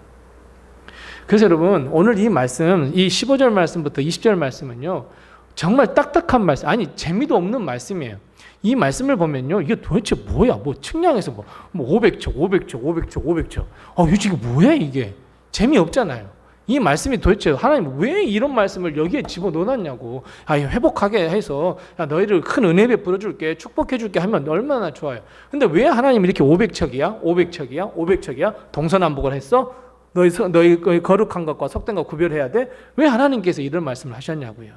그래서 여러분 오늘 이 말씀, 이 15절 말씀부터 20절 말씀은요 정말 딱딱한 말씀, 아니 재미도 없는 말씀이에요. 이 말씀을 보면요 이게 도대체 뭐야? 뭐 측량해서 뭐 500초 이게 뭐야 이게? 재미없잖아요. 이 말씀이 도대체 하나님 왜 이런 말씀을 여기에 집어넣어놨냐고. 회복하게 해서 너희를 큰 은혜 베풀어 줄게, 축복해 줄게 하면 얼마나 좋아요. 근데 왜 하나님 이렇게 500척이야 동서남북을 했어? 너희 거룩한 것과 속된 것 구별해야 돼? 왜 하나님께서 이런 말씀을 하셨냐고요.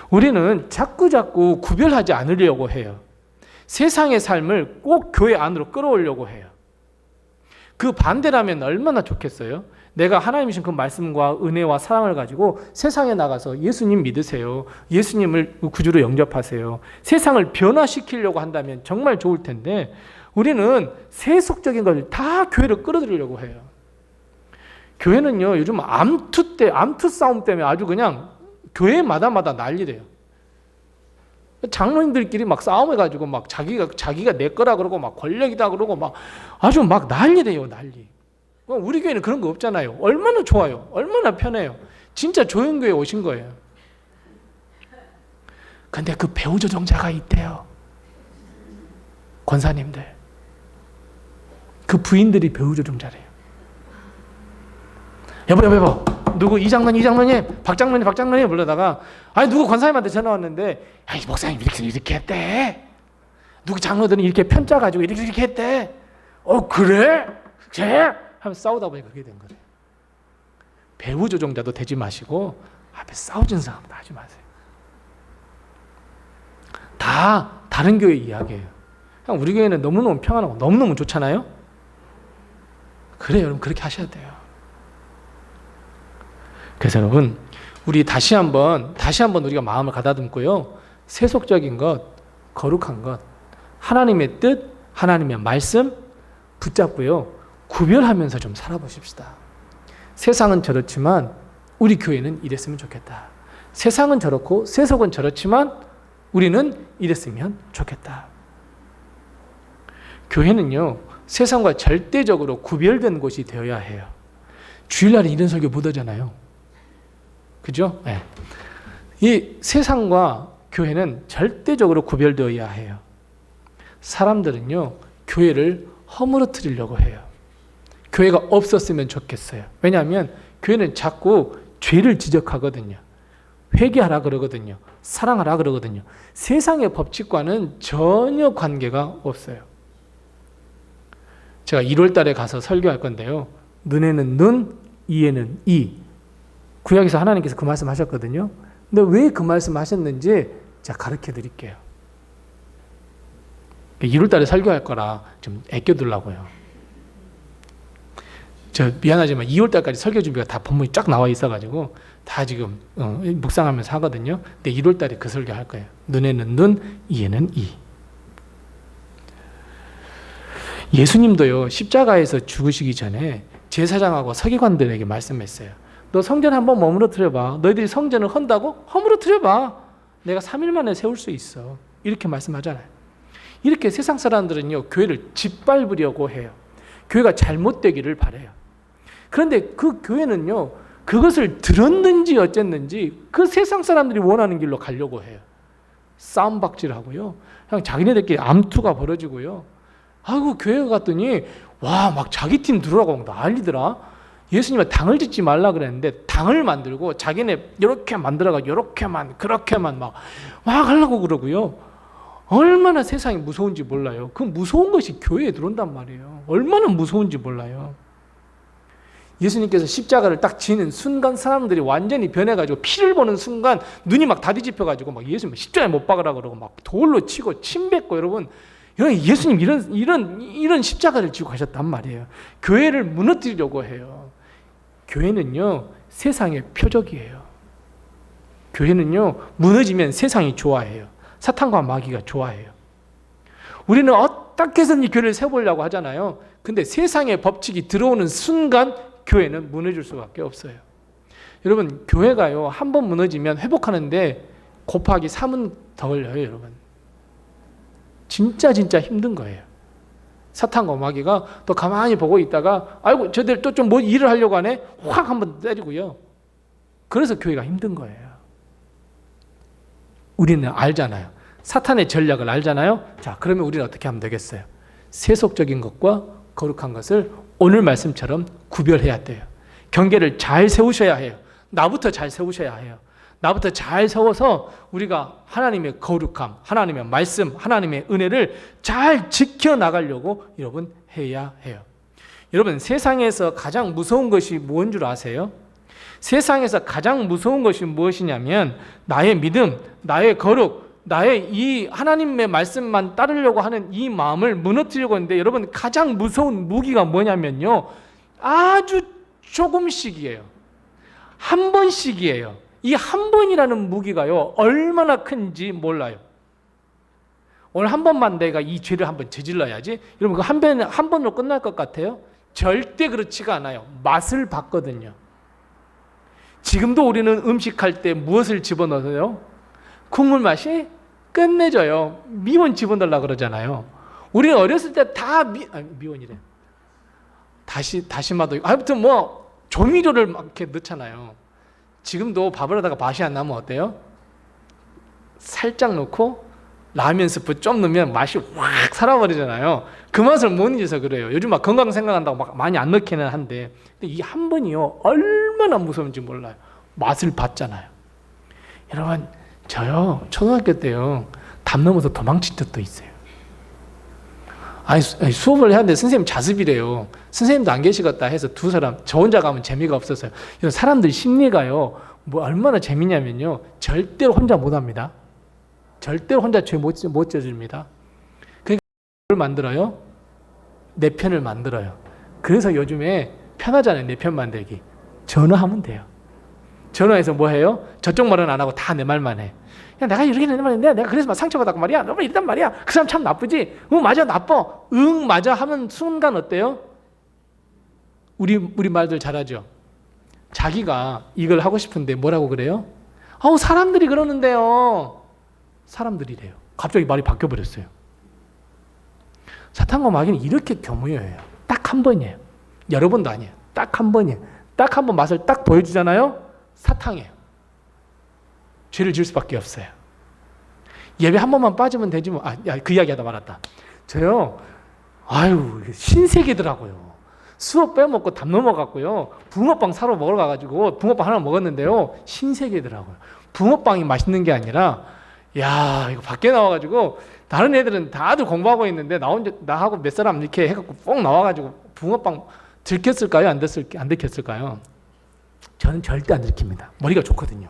우리는 자꾸 구별하지 않으려고 해요. 세상의 삶을 꼭 교회 안으로 끌어오려고 해요. 그 반대라면 얼마나 좋겠어요? 내가 하나님이 주신 그 말씀과 은혜와 사랑을 가지고 세상에 나가서 예수님 믿으세요. 예수님을 구주로 영접하세요. 세상을 변화시키려고 한다면 정말 좋을 텐데 우리는 세속적인 걸 다 교회를 끌어들이려고 해요. 교회는요 요즘 암투 싸움 때문에 아주 그냥 교회마다 난리래요. 장로님들끼리 막 싸움해가지고 막 자기가 내 거라 그러고 막 권력이다 그러고 막 아주 막 난리래요, 난리. 우리 교회는 그런 거 없잖아요. 얼마나 좋아요, 얼마나 편해요. 진짜 조용교회 오신 거예요. 근데 그 배우조정자가 있대요. 권사님들. 그 부인들이 배우조정자래요. 여보. 누구 이 장로님, 박 장로님 불러다가 누구 권사님한테 전화 왔는데 목사님 이렇게 했대. 누구 장로들은 이렇게 편짜 가지고 이렇게 했대. 그래? 하면 싸우다 보니 그렇게 된 거예요. 배우 조종자도 되지 마시고 앞에 싸우는 사람도 하지 마세요. 다 다른 교회 이야기예요. 그냥 우리 교회는 너무너무 평안하고 너무너무 좋잖아요. 그래요, 여러분 그렇게 하셔야 돼요. 그래서 여러분 우리 다시 한번 우리가 마음을 가다듬고요. 세속적인 것, 거룩한 것, 하나님의 뜻, 하나님의 말씀 붙잡고요. 구별하면서 좀 살아보십시다. 세상은 저렇지만 우리 교회는 이랬으면 좋겠다. 세상은 저렇고 세속은 저렇지만 우리는 이랬으면 좋겠다. 교회는요. 세상과 절대적으로 구별된 곳이 되어야 해요. 주일날에 이런 설교 못 하잖아요. 그죠? 네. 이 세상과 교회는 절대적으로 구별되어야 해요. 사람들은요, 교회를 허물어뜨리려고 해요. 교회가 없었으면 좋겠어요. 왜냐하면 교회는 자꾸 죄를 지적하거든요. 회개하라 그러거든요. 사랑하라 그러거든요. 세상의 법칙과는 전혀 관계가 없어요. 제가 1월 달에 가서 설교할 건데요. 눈에는 눈, 이에는 이. 구약에서 하나님께서 그 말씀 하셨거든요. 근데 왜 그 말씀 하셨는지 제가 가르쳐 드릴게요. 1월 달에 설교할 거라 좀 아껴두려고요. 저 미안하지만 2월 달까지 설교 준비가 다 본문이 쫙 나와 있어가지고 다 지금 묵상하면서 하거든요. 근데 1월 달에 그 설교 할 거예요. 눈에는 눈, 이에는 이. 예수님도요, 십자가에서 죽으시기 전에 제사장하고 서기관들에게 말씀했어요. 너 성전 한번 머무러뜨려봐. 너희들이 성전을 헌다고? 허물어뜨려봐. 내가 3일 만에 세울 수 있어. 이렇게 말씀하잖아요. 이렇게 세상 사람들은요, 교회를 짓밟으려고 해요. 교회가 잘못되기를 바라요. 그런데 그 교회는요, 그것을 들었는지 어쨌는지 그 세상 사람들이 원하는 길로 가려고 해요. 싸움박질하고요. 그냥 자기네들끼리 암투가 벌어지고요. 아이고, 교회 갔더니 와, 막 자기 팀 들어오라고 막 난리더라. 예수님은 당을 짓지 말라 그랬는데 당을 만들고 자기네 이렇게 만들어가 이렇게만 그렇게만 막 하려고 그러고요. 얼마나 세상이 무서운지 몰라요. 그 무서운 것이 교회에 들어온단 말이에요. 얼마나 무서운지 몰라요. 예수님께서 십자가를 딱 지는 순간 사람들이 완전히 변해가지고 피를 보는 순간 눈이 막 다 뒤집혀가지고 막 예수님 십자가에 못 박으라 그러고 막 돌로 치고 침 뱉고 여러분 예수님 이런 십자가를 지고 가셨단 말이에요. 교회를 무너뜨리려고 해요. 교회는요 세상의 표적이에요. 교회는요 무너지면 세상이 좋아해요. 사탄과 마귀가 좋아해요. 우리는 어떻게 해서든 이 교회를 세우려고 하잖아요. 근데 세상의 법칙이 들어오는 순간 교회는 무너질 수밖에 없어요. 여러분 교회가요 한 번 무너지면 회복하는데 곱하기 3은 더 걸려요. 여러분 진짜 힘든 거예요. 사탄과 마귀가 또 가만히 보고 있다가 아이고 저들 또 좀 뭐 일을 하려고 하네 확 한번 때리고요. 그래서 교회가 힘든 거예요. 우리는 알잖아요. 사탄의 전략을 알잖아요. 자, 그러면 우리는 어떻게 하면 되겠어요? 세속적인 것과 거룩한 것을 오늘 말씀처럼 구별해야 돼요. 경계를 잘 세우셔야 해요. 나부터 잘 세우셔야 해요. 나부터 잘 세워서 우리가 하나님의 거룩함, 하나님의 말씀, 하나님의 은혜를 잘 지켜나가려고 여러분 해야 해요. 여러분 세상에서 가장 무서운 것이 무엇인 줄 아세요? 세상에서 가장 무서운 것이 무엇이냐면 나의 믿음, 나의 거룩, 나의 이 하나님의 말씀만 따르려고 하는 이 마음을 무너뜨리려고 하는데 여러분 가장 무서운 무기가 뭐냐면요. 아주 조금씩이에요. 한 번씩이에요. 이 한 번이라는 무기가요. 얼마나 큰지 몰라요. 오늘 한 번만 내가 이 죄를 한번 저질러야지. 여러분 그 한 번으로 끝날 것 같아요? 절대 그렇지가 않아요. 맛을 봤거든요. 지금도 우리는 음식할 때 무엇을 집어넣어요? 국물 맛이 끝내줘요. 미원 집어넣으려고 그러잖아요. 우리는 어렸을 때 다 미원이래. 다시마도 아무튼 뭐 조미료를 막 이렇게 넣잖아요. 지금도 밥을 하다가 맛이 안 나면 어때요? 살짝 넣고 라면 스프 좀 넣으면 맛이 확 살아버리잖아요. 그 맛을 못 잊어서 그래요. 요즘 막 건강 생각한다고 막 많이 안 넣기는 한데 근데 이 한 번이요 얼마나 무서운지 몰라요. 맛을 봤잖아요. 여러분 저요 초등학교 때요 담 넘어서 도망친 적도 있어요. 아니 수업을 해야 하는데 선생님 자습이래요. 선생님도 안 계시겠다 해서 두 사람 저 혼자 가면 재미가 없었어요. 사람들 심리가요 뭐 얼마나 재미냐면요 절대로 혼자 못합니다. 절대로 혼자 죄 못 져줍니다. 그러니까 뭘 만들어요? 내 편을 만들어요. 그래서 요즘에 편하잖아요. 내 편 만들기. 전화하면 돼요. 전화해서 뭐 해요? 저쪽 말은 안 하고 다 내 말만 해. 야, 내가 이렇게 된 말인데 내가 그래서 막 상처받았고 말이야. 너무 이랬단 말이야. 그 사람 참 나쁘지? 맞아 나빠. 맞아 하면 순간 어때요? 우리 말들 잘하죠. 자기가 이걸 하고 싶은데 뭐라고 그래요? 사람들이 그러는데요. 사람들이래요. 갑자기 말이 바뀌어버렸어요. 사탄과 마귀는 이렇게 교묘해요. 딱 한 번이에요. 여러 번도 아니에요. 딱 한 번이에요. 딱 한 번 맛을 딱 보여주잖아요. 사탕이에요. 죄를 지을 수밖에 없어요. 예배 한 번만 빠지면 되지 뭐. 그 이야기 하다 말았다. 저요. 신세계더라고요. 수업 빼먹고 담 넘어갔고요. 붕어빵 사러 먹으러 가가지고 붕어빵 하나 먹었는데요. 신세계더라고요. 붕어빵이 맛있는 게 아니라 이거 밖에 나와가지고 다른 애들은 다들 공부하고 있는데 나하고 몇 사람 이렇게 해갖고 뽕 나와가지고 붕어빵 들켰을까요? 안 들켰을까요? 저는 절대 안 들킵니다. 머리가 좋거든요.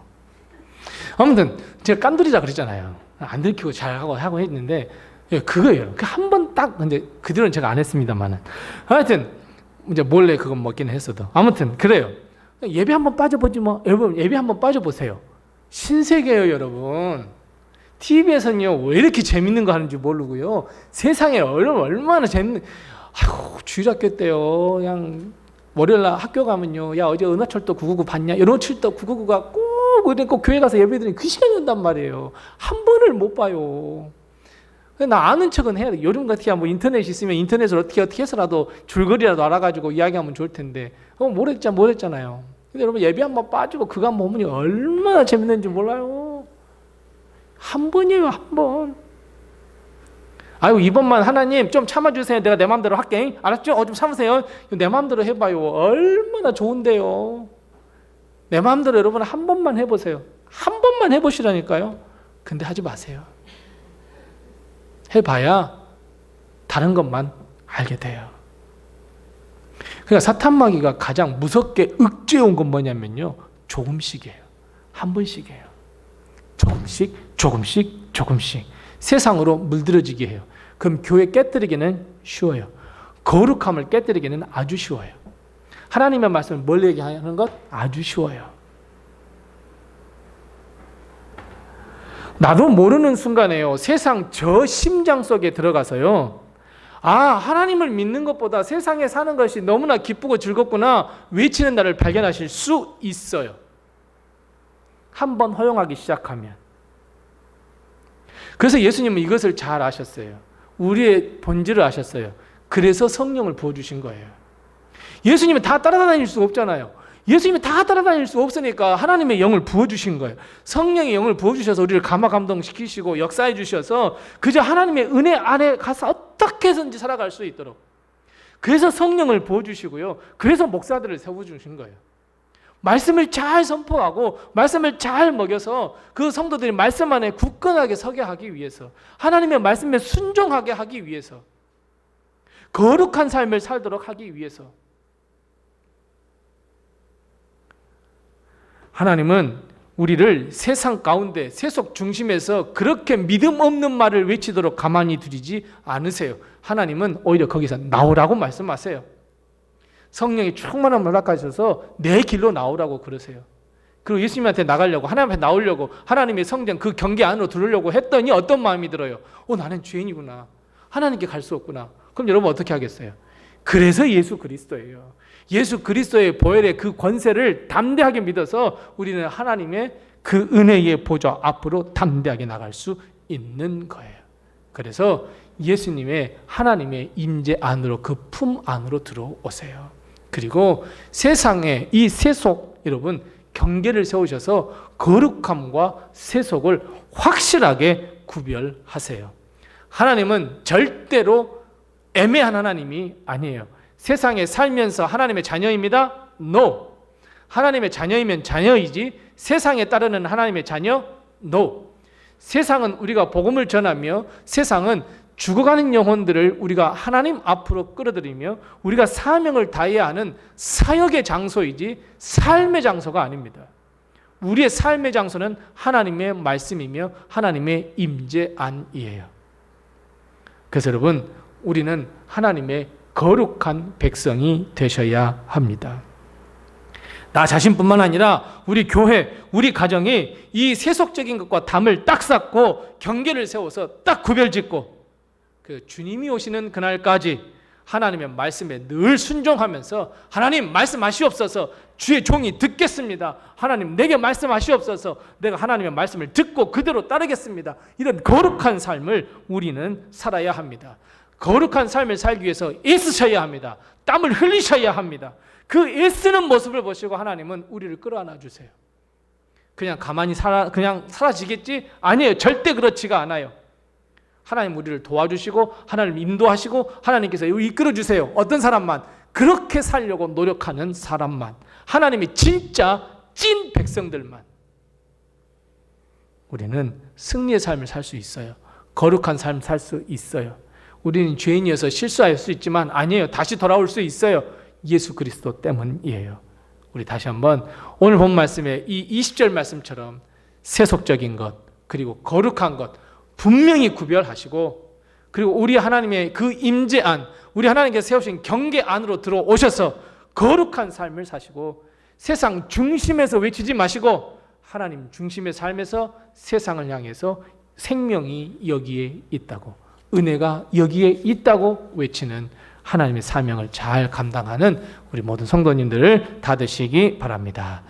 아무튼 제가 깐돌이라 그랬잖아요. 안 들키고 잘 하고 했는데 그거예요. 한 번 딱 근데 그 뒤로는 제가 안 했습니다만은 하여튼 이제 몰래 그건 먹기는 했어도 아무튼 그래요. 예배 한번 빠져보지 뭐. 여러분 예배 한번 빠져보세요. 신세계예요, 여러분. TV에서는요 왜 이렇게 재밌는 거 하는지 모르고요. 세상에 얼마나 재밌는. 주일학교 때요 그냥 월요일날 학교 가면요 야 어제 은하철도 999 봤냐? 은하철도 999가 꼭 교회 가서 예배드리면 그 시간이 온단 말이에요. 한 번을 못 봐요. 나 아는 척은 해야 돼. 요즘 같이 뭐 인터넷이 있으면 인터넷을 어떻게 해서라도 줄거리라도 알아가지고 이야기하면 좋을 텐데 모르겠잖아요. 근데 여러분 예배 한번 빠지고 그거 한번 보면 얼마나 재밌는지 몰라요. 한 번이에요, 한 번. 아유 이번만 하나님 좀 참아주세요. 내가 내 마음대로 할게. 알았죠? 좀 참으세요. 내 마음대로 해봐요. 얼마나 좋은데요. 내 마음대로 여러분 한 번만 해보세요. 한 번만 해보시라니까요. 근데 하지 마세요. 해봐야 다른 것만 알게 돼요. 그러니까 사탄 마귀가 가장 무섭게 억제해온 건 뭐냐면요, 조금씩이에요. 한 번씩이에요. 조금씩 세상으로 물들어지게 해요. 그럼 교회 깨뜨리기는 쉬워요. 거룩함을 깨뜨리기는 아주 쉬워요. 하나님의 말씀을 멀리 얘기하는 것 아주 쉬워요. 나도 모르는 순간에요, 세상 저 심장 속에 들어가서요, 하나님을 믿는 것보다 세상에 사는 것이 너무나 기쁘고 즐겁구나 외치는 나를 발견하실 수 있어요. 한번 허용하기 시작하면. 그래서 예수님은 이것을 잘 아셨어요. 우리의 본질을 아셨어요. 그래서 성령을 부어주신 거예요. 예수님은 다 따라다닐 수 없잖아요. 예수님이 다 따라다닐 수 없으니까 하나님의 영을 부어주신 거예요. 성령의 영을 부어주셔서 우리를 감화 감동시키시고 역사해 주셔서 그저 하나님의 은혜 안에 가서 어떻게 해서든지 살아갈 수 있도록, 그래서 성령을 부어주시고요, 그래서 목사들을 세워주신 거예요. 말씀을 잘 선포하고 말씀을 잘 먹여서 그 성도들이 말씀 안에 굳건하게 서게 하기 위해서, 하나님의 말씀에 순종하게 하기 위해서, 거룩한 삶을 살도록 하기 위해서. 하나님은 우리를 세상 가운데 세속 중심에서 그렇게 믿음 없는 말을 외치도록 가만히 두지 않으세요. 하나님은 오히려 거기서 나오라고 말씀하세요. 성령이 충만한 허락하셔서 내 길로 나오라고 그러세요. 그리고 예수님한테 나가려고, 하나님 앞에 나오려고, 하나님의 성전 그 경계 안으로 들어오려고 했더니 어떤 마음이 들어요? 나는 죄인이구나. 하나님께 갈 수 없구나. 그럼 여러분 어떻게 하겠어요? 그래서 예수 그리스도예요. 예수 그리스도의 보혈의 그 권세를 담대하게 믿어서 우리는 하나님의 그 은혜의 보좌 앞으로 담대하게 나갈 수 있는 거예요. 그래서 예수님의 하나님의 임재 안으로, 그 품 안으로 들어오세요. 그리고 세상에 이 세속, 여러분 경계를 세우셔서 거룩함과 세속을 확실하게 구별하세요. 하나님은 절대로 애매한 하나님이 아니에요. 세상에 살면서 하나님의 자녀입니다? No. 하나님의 자녀이면 자녀이지 세상에 따르는 하나님의 자녀? No. 세상은 우리가 복음을 전하며, 세상은 죽어가는 영혼들을 우리가 하나님 앞으로 끌어들이며 우리가 사명을 다해야 하는 사역의 장소이지 삶의 장소가 아닙니다. 우리의 삶의 장소는 하나님의 말씀이며 하나님의 임재 안이에요. 그래서 여러분, 우리는 하나님의 거룩한 백성이 되셔야 합니다. 나 자신뿐만 아니라 우리 교회, 우리 가정이 이 세속적인 것과 담을 딱 쌓고 경계를 세워서 딱 구별짓고, 그 주님이 오시는 그날까지 하나님의 말씀에 늘 순종하면서, 하나님 말씀하시옵소서, 주의 종이 듣겠습니다. 하나님 내게 말씀하시옵소서, 내가 하나님의 말씀을 듣고 그대로 따르겠습니다. 이런 거룩한 삶을 우리는 살아야 합니다. 거룩한 삶을 살기 위해서 애쓰셔야 합니다. 땀을 흘리셔야 합니다. 그 애쓰는 모습을 보시고 하나님은 우리를 끌어안아 주세요. 그냥 가만히 그냥 사라지겠지? 아니에요. 절대 그렇지가 않아요. 하나님 우리를 도와주시고 하나님 인도하시고 하나님께서 이끌어 주세요. 어떤 사람만? 그렇게 살려고 노력하는 사람만, 하나님이 진짜 찐 백성들만. 우리는 승리의 삶을 살 수 있어요. 거룩한 삶 살 수 있어요. 우리는 죄인이어서 실수할 수 있지만 아니에요. 다시 돌아올 수 있어요. 예수 그리스도 때문이에요. 우리 다시 한번 오늘 본 말씀에 이 20절 말씀처럼 세속적인 것 그리고 거룩한 것 분명히 구별하시고, 그리고 우리 하나님의 그 임재 안, 우리 하나님께서 세우신 경계 안으로 들어오셔서 거룩한 삶을 사시고, 세상 중심에서 외치지 마시고 하나님 중심의 삶에서 세상을 향해서 생명이 여기에 있다고, 은혜가 여기에 있다고 외치는 하나님의 사명을 잘 감당하는 우리 모든 성도님들을 다 되시기 바랍니다.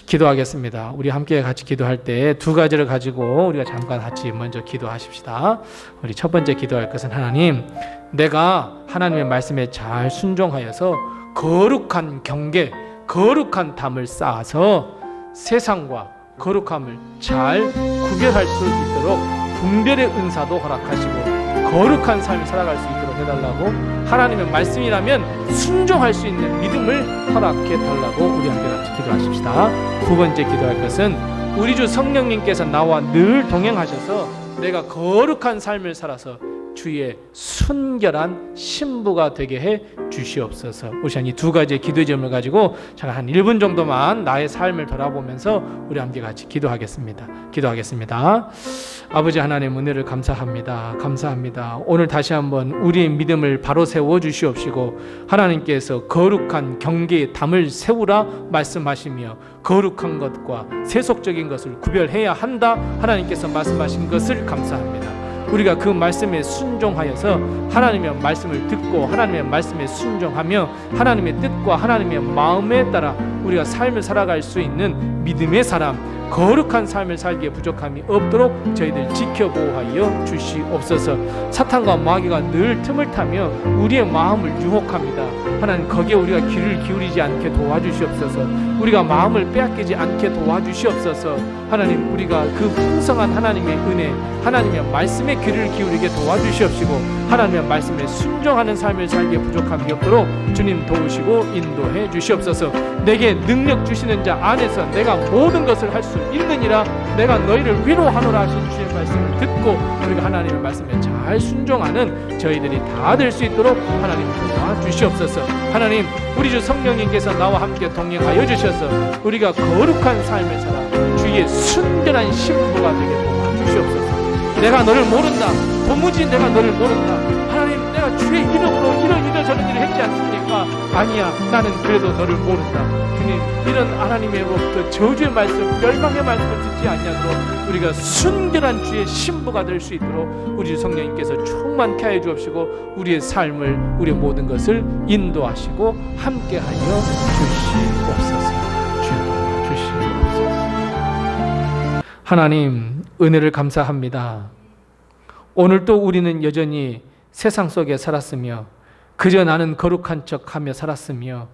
기도하겠습니다. 우리 함께 같이 기도할 때 두 가지를 가지고 우리가 잠깐 같이 먼저 기도하십시다. 우리 첫 번째 기도할 것은, 하나님, 내가 하나님의 말씀에 잘 순종하여서 거룩한 경계, 거룩한 담을 쌓아서 세상과 거룩함을 잘 구별할 수 있도록 분별의 은사도 허락하시고 거룩한 삶을 살아갈 수 있도록 해달라고, 하나님의 말씀이라면 순종할 수 있는 믿음을 허락해 달라고 우리 함께 같이 기도하십시다. 두 번째 기도할 것은 우리 주 성령님께서 나와 늘 동행하셔서 내가 거룩한 삶을 살아서 주의 순결한 신부가 되게 해 주시옵소서. 우리 이 두 가지의 기도의 점을 가지고 제가 한 1분 정도만 나의 삶을 돌아보면서 우리 함께 같이 기도하겠습니다. 아버지 하나님, 은혜를 감사합니다. 오늘 다시 한번 우리의 믿음을 바로 세워 주시옵시고, 하나님께서 거룩한 경계의 담을 세우라 말씀하시며 거룩한 것과 세속적인 것을 구별해야 한다 하나님께서 말씀하신 것을 감사합니다. 우리가 그 말씀에 순종하여서 하나님의 말씀을 듣고 하나님의 말씀에 순종하며 하나님의 뜻과 하나님의 마음에 따라 우리가 삶을 살아갈 수 있는 믿음의 사람, 거룩한 삶을 살기에 부족함이 없도록 저희들 지켜보호하여 주시옵소서. 사탄과 마귀가 늘 틈을 타며 우리의 마음을 유혹합니다. 하나님, 거기에 우리가 귀를 기울이지 않게 도와주시옵소서. 우리가 마음을 빼앗기지 않게 도와주시옵소서. 하나님, 우리가 그 풍성한 하나님의 은혜, 하나님의 말씀에 귀를 기울이게 도와주시옵시고, 하나님의 말씀에 순종하는 삶을 살기에 부족함이 없도록 주님 도우시고 인도해 주시옵소서. 내게 능력 주시는 자 안에서 내가 모든 것을 할 수 있느니라. 내가 너희를 위로하노라 하신 주의 말씀을 듣고 우리가 하나님의 말씀에 잘 순종하는 저희들이 다 될 수 있도록 하나님 도와주시옵소서. 하나님, 우리 주 성령님께서 나와 함께 동행하여 주셔서 우리가 거룩한 삶을 살아 주의 순결한 신부가 되게 도와주시옵소서. 내가 너를 모른다, 도무지 내가 너를 모른다, 하나님 내가 주의 이름으로 이런 저런 일을 했지 않습니까? 아니야, 나는 그래도 너를 모른다. 주님, 이런 하나님의로부터 저주의 말씀, 멸망의 말씀을 듣지 않냐도록 우리가 순결한 주의 신부가 될 수 있도록 우리 성령님께서 충만케 하여 주옵시고, 우리의 삶을, 우리의 모든 것을 인도하시고 함께하여 주시옵소서. 주여 도와주시옵소서. 하나님, 은혜를 감사합니다. 오늘도 우리는 여전히 세상 속에 살았으며, 그저 나는 거룩한 척하며 살았으며,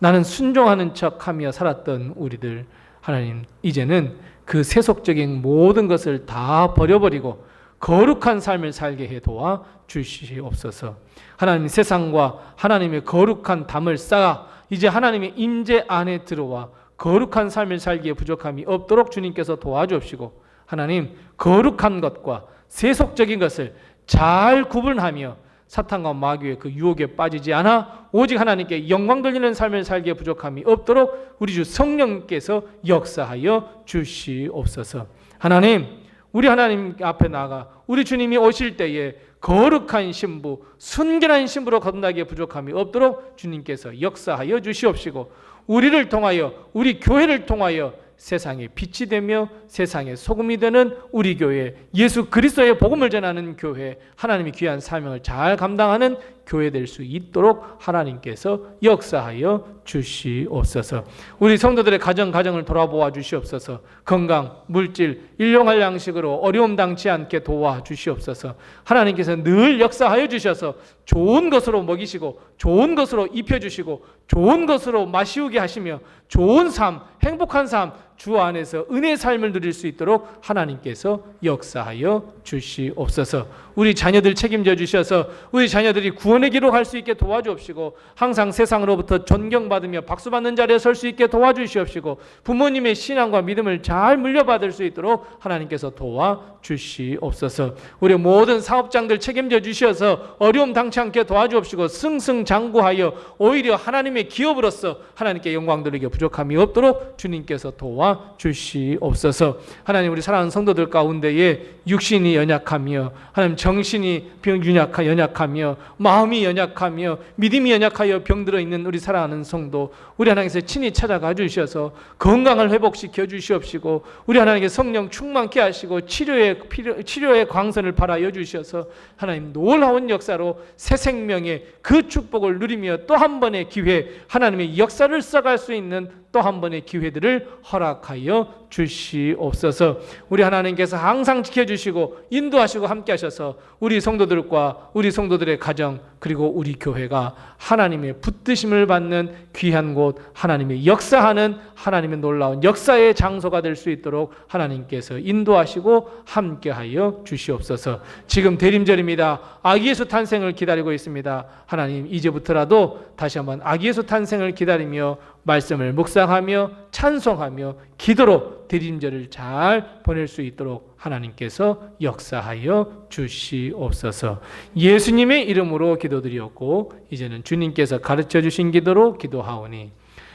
나는 순종하는 척하며 살았던 우리들, 하나님, 이제는 그 세속적인 모든 것을 다 버려버리고 거룩한 삶을 살게 해 도와 주시옵소서. 하나님, 세상과 하나님의 거룩한 담을 쌓아 이제 하나님의 임재 안에 들어와 거룩한 삶을 살기에 부족함이 없도록 주님께서 도와주옵시고, 하나님, 거룩한 것과 세속적인 것을 잘 구분하며 사탄과 마귀의 그 유혹에 빠지지 않아 오직 하나님께 영광 돌리는 삶을 살기에 부족함이 없도록 우리 주 성령께서 역사하여 주시옵소서. 하나님, 우리 하나님 앞에 나가 우리 주님이 오실 때에 거룩한 신부, 순결한 신부로 거듭나기에 부족함이 없도록 주님께서 역사하여 주시옵시고, 우리를 통하여, 우리 교회를 통하여 세상의 빛이 되며 세상의 소금이 되는 우리 교회, 예수 그리스도의 복음을 전하는 교회, 하나님의 귀한 사명을 잘 감당하는 교회 될 수 있도록 하나님께서 역사하여 주시옵소서. 우리 성도들의 가정을 돌아보아 주시옵소서. 건강, 물질, 일용할 양식으로 어려움 당치 않게 도와 주시옵소서. 하나님께서 늘 역사하여 주셔서 좋은 것으로 먹이시고 좋은 것으로 입혀주시고 좋은 것으로 마시우게 하시며 좋은 삶, 행복한 삶, 주 안에서 은혜의 삶을 누릴 수 있도록 하나님께서 역사하여 주시옵소서. 우리 자녀들 책임져 주셔서 우리 자녀들이 구원의 기로 갈 수 있게 도와주옵시고, 항상 세상으로부터 존경받으며 박수받는 자리에 설 수 있게 도와주시옵시고, 부모님의 신앙과 믿음을 잘 물려받을 수 있도록 하나님께서 도와주시옵소서. 우리 모든 사업장들 책임져 주셔서 어려움 당치 않게 도와주옵시고, 승승장구하여 오히려 하나님의 기업으로서 하나님께 영광 돌리게 부족함이 없도록 주님께서 도와주시옵소서. 하나님, 우리 사랑하는 성도들 가운데에 육신이 연약하며 하나님 정신이 연약하며 마음이 연약하며 믿음이 연약하여 병들어 있는 우리 사랑하는 성도, 우리 하나님께서 친히 찾아가 주셔서 건강을 회복시켜 주시옵시고, 우리 하나님께 성령 충만케 하시고 치료의 광선을 발하여 주셔서 하나님 놀라운 역사로 새 생명의 그 축복을 누리며 또 한 번의 기회, 하나님의 역사를 써갈 수 있는 또 한 번의 기회들을 허락하여 주시옵소서. 우리 하나님께서 항상 지켜주시고 인도하시고 함께 하셔서 우리 성도들과 우리 성도들의 가정 그리고 우리 교회가 하나님의 붙드심을 받는 귀한 곳, 하나님의 역사하는 하나님의 놀라운 역사의 장소가 될 수 있도록 하나님께서 인도하시고 함께하여 주시옵소서. 지금 대림절입니다. 아기 예수 탄생을 기다리고 있습니다. 하나님, 이제부터라도 다시 한번 아기 예수 탄생을 기다리며 말씀을 묵상하며 찬송하며 기도로 대림절을 잘 보낼 수 있도록 하나님께서 역사하여 주시옵소서. 예수님의 이름으로 기도드리었고 이제는 주님께서 가르쳐 주신 기도로 기도하오니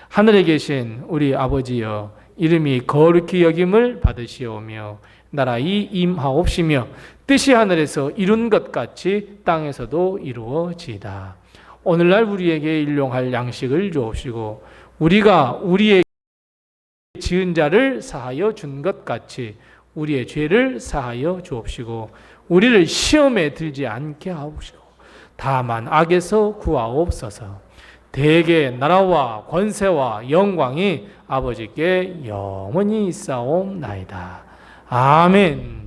하늘에 계신 우리 아버지여, 이름이 거룩히 여김을 받으시오며 나라의 임하옵시며 뜻이 하늘에서 이룬 것 같이 땅에서도 이루어지이다. 오늘날 우리에게 일용할 양식을 주옵시고 우리가 우리의 지은 자를 사하여 준 것 같이 우리의 죄를 사하여 주옵시고 우리를 시험에 들지 않게 하옵시고 다만 악에서 구하옵소서. 대개 나라와 권세와 영광이 아버지께 영원히 있사옵나이다. 아멘.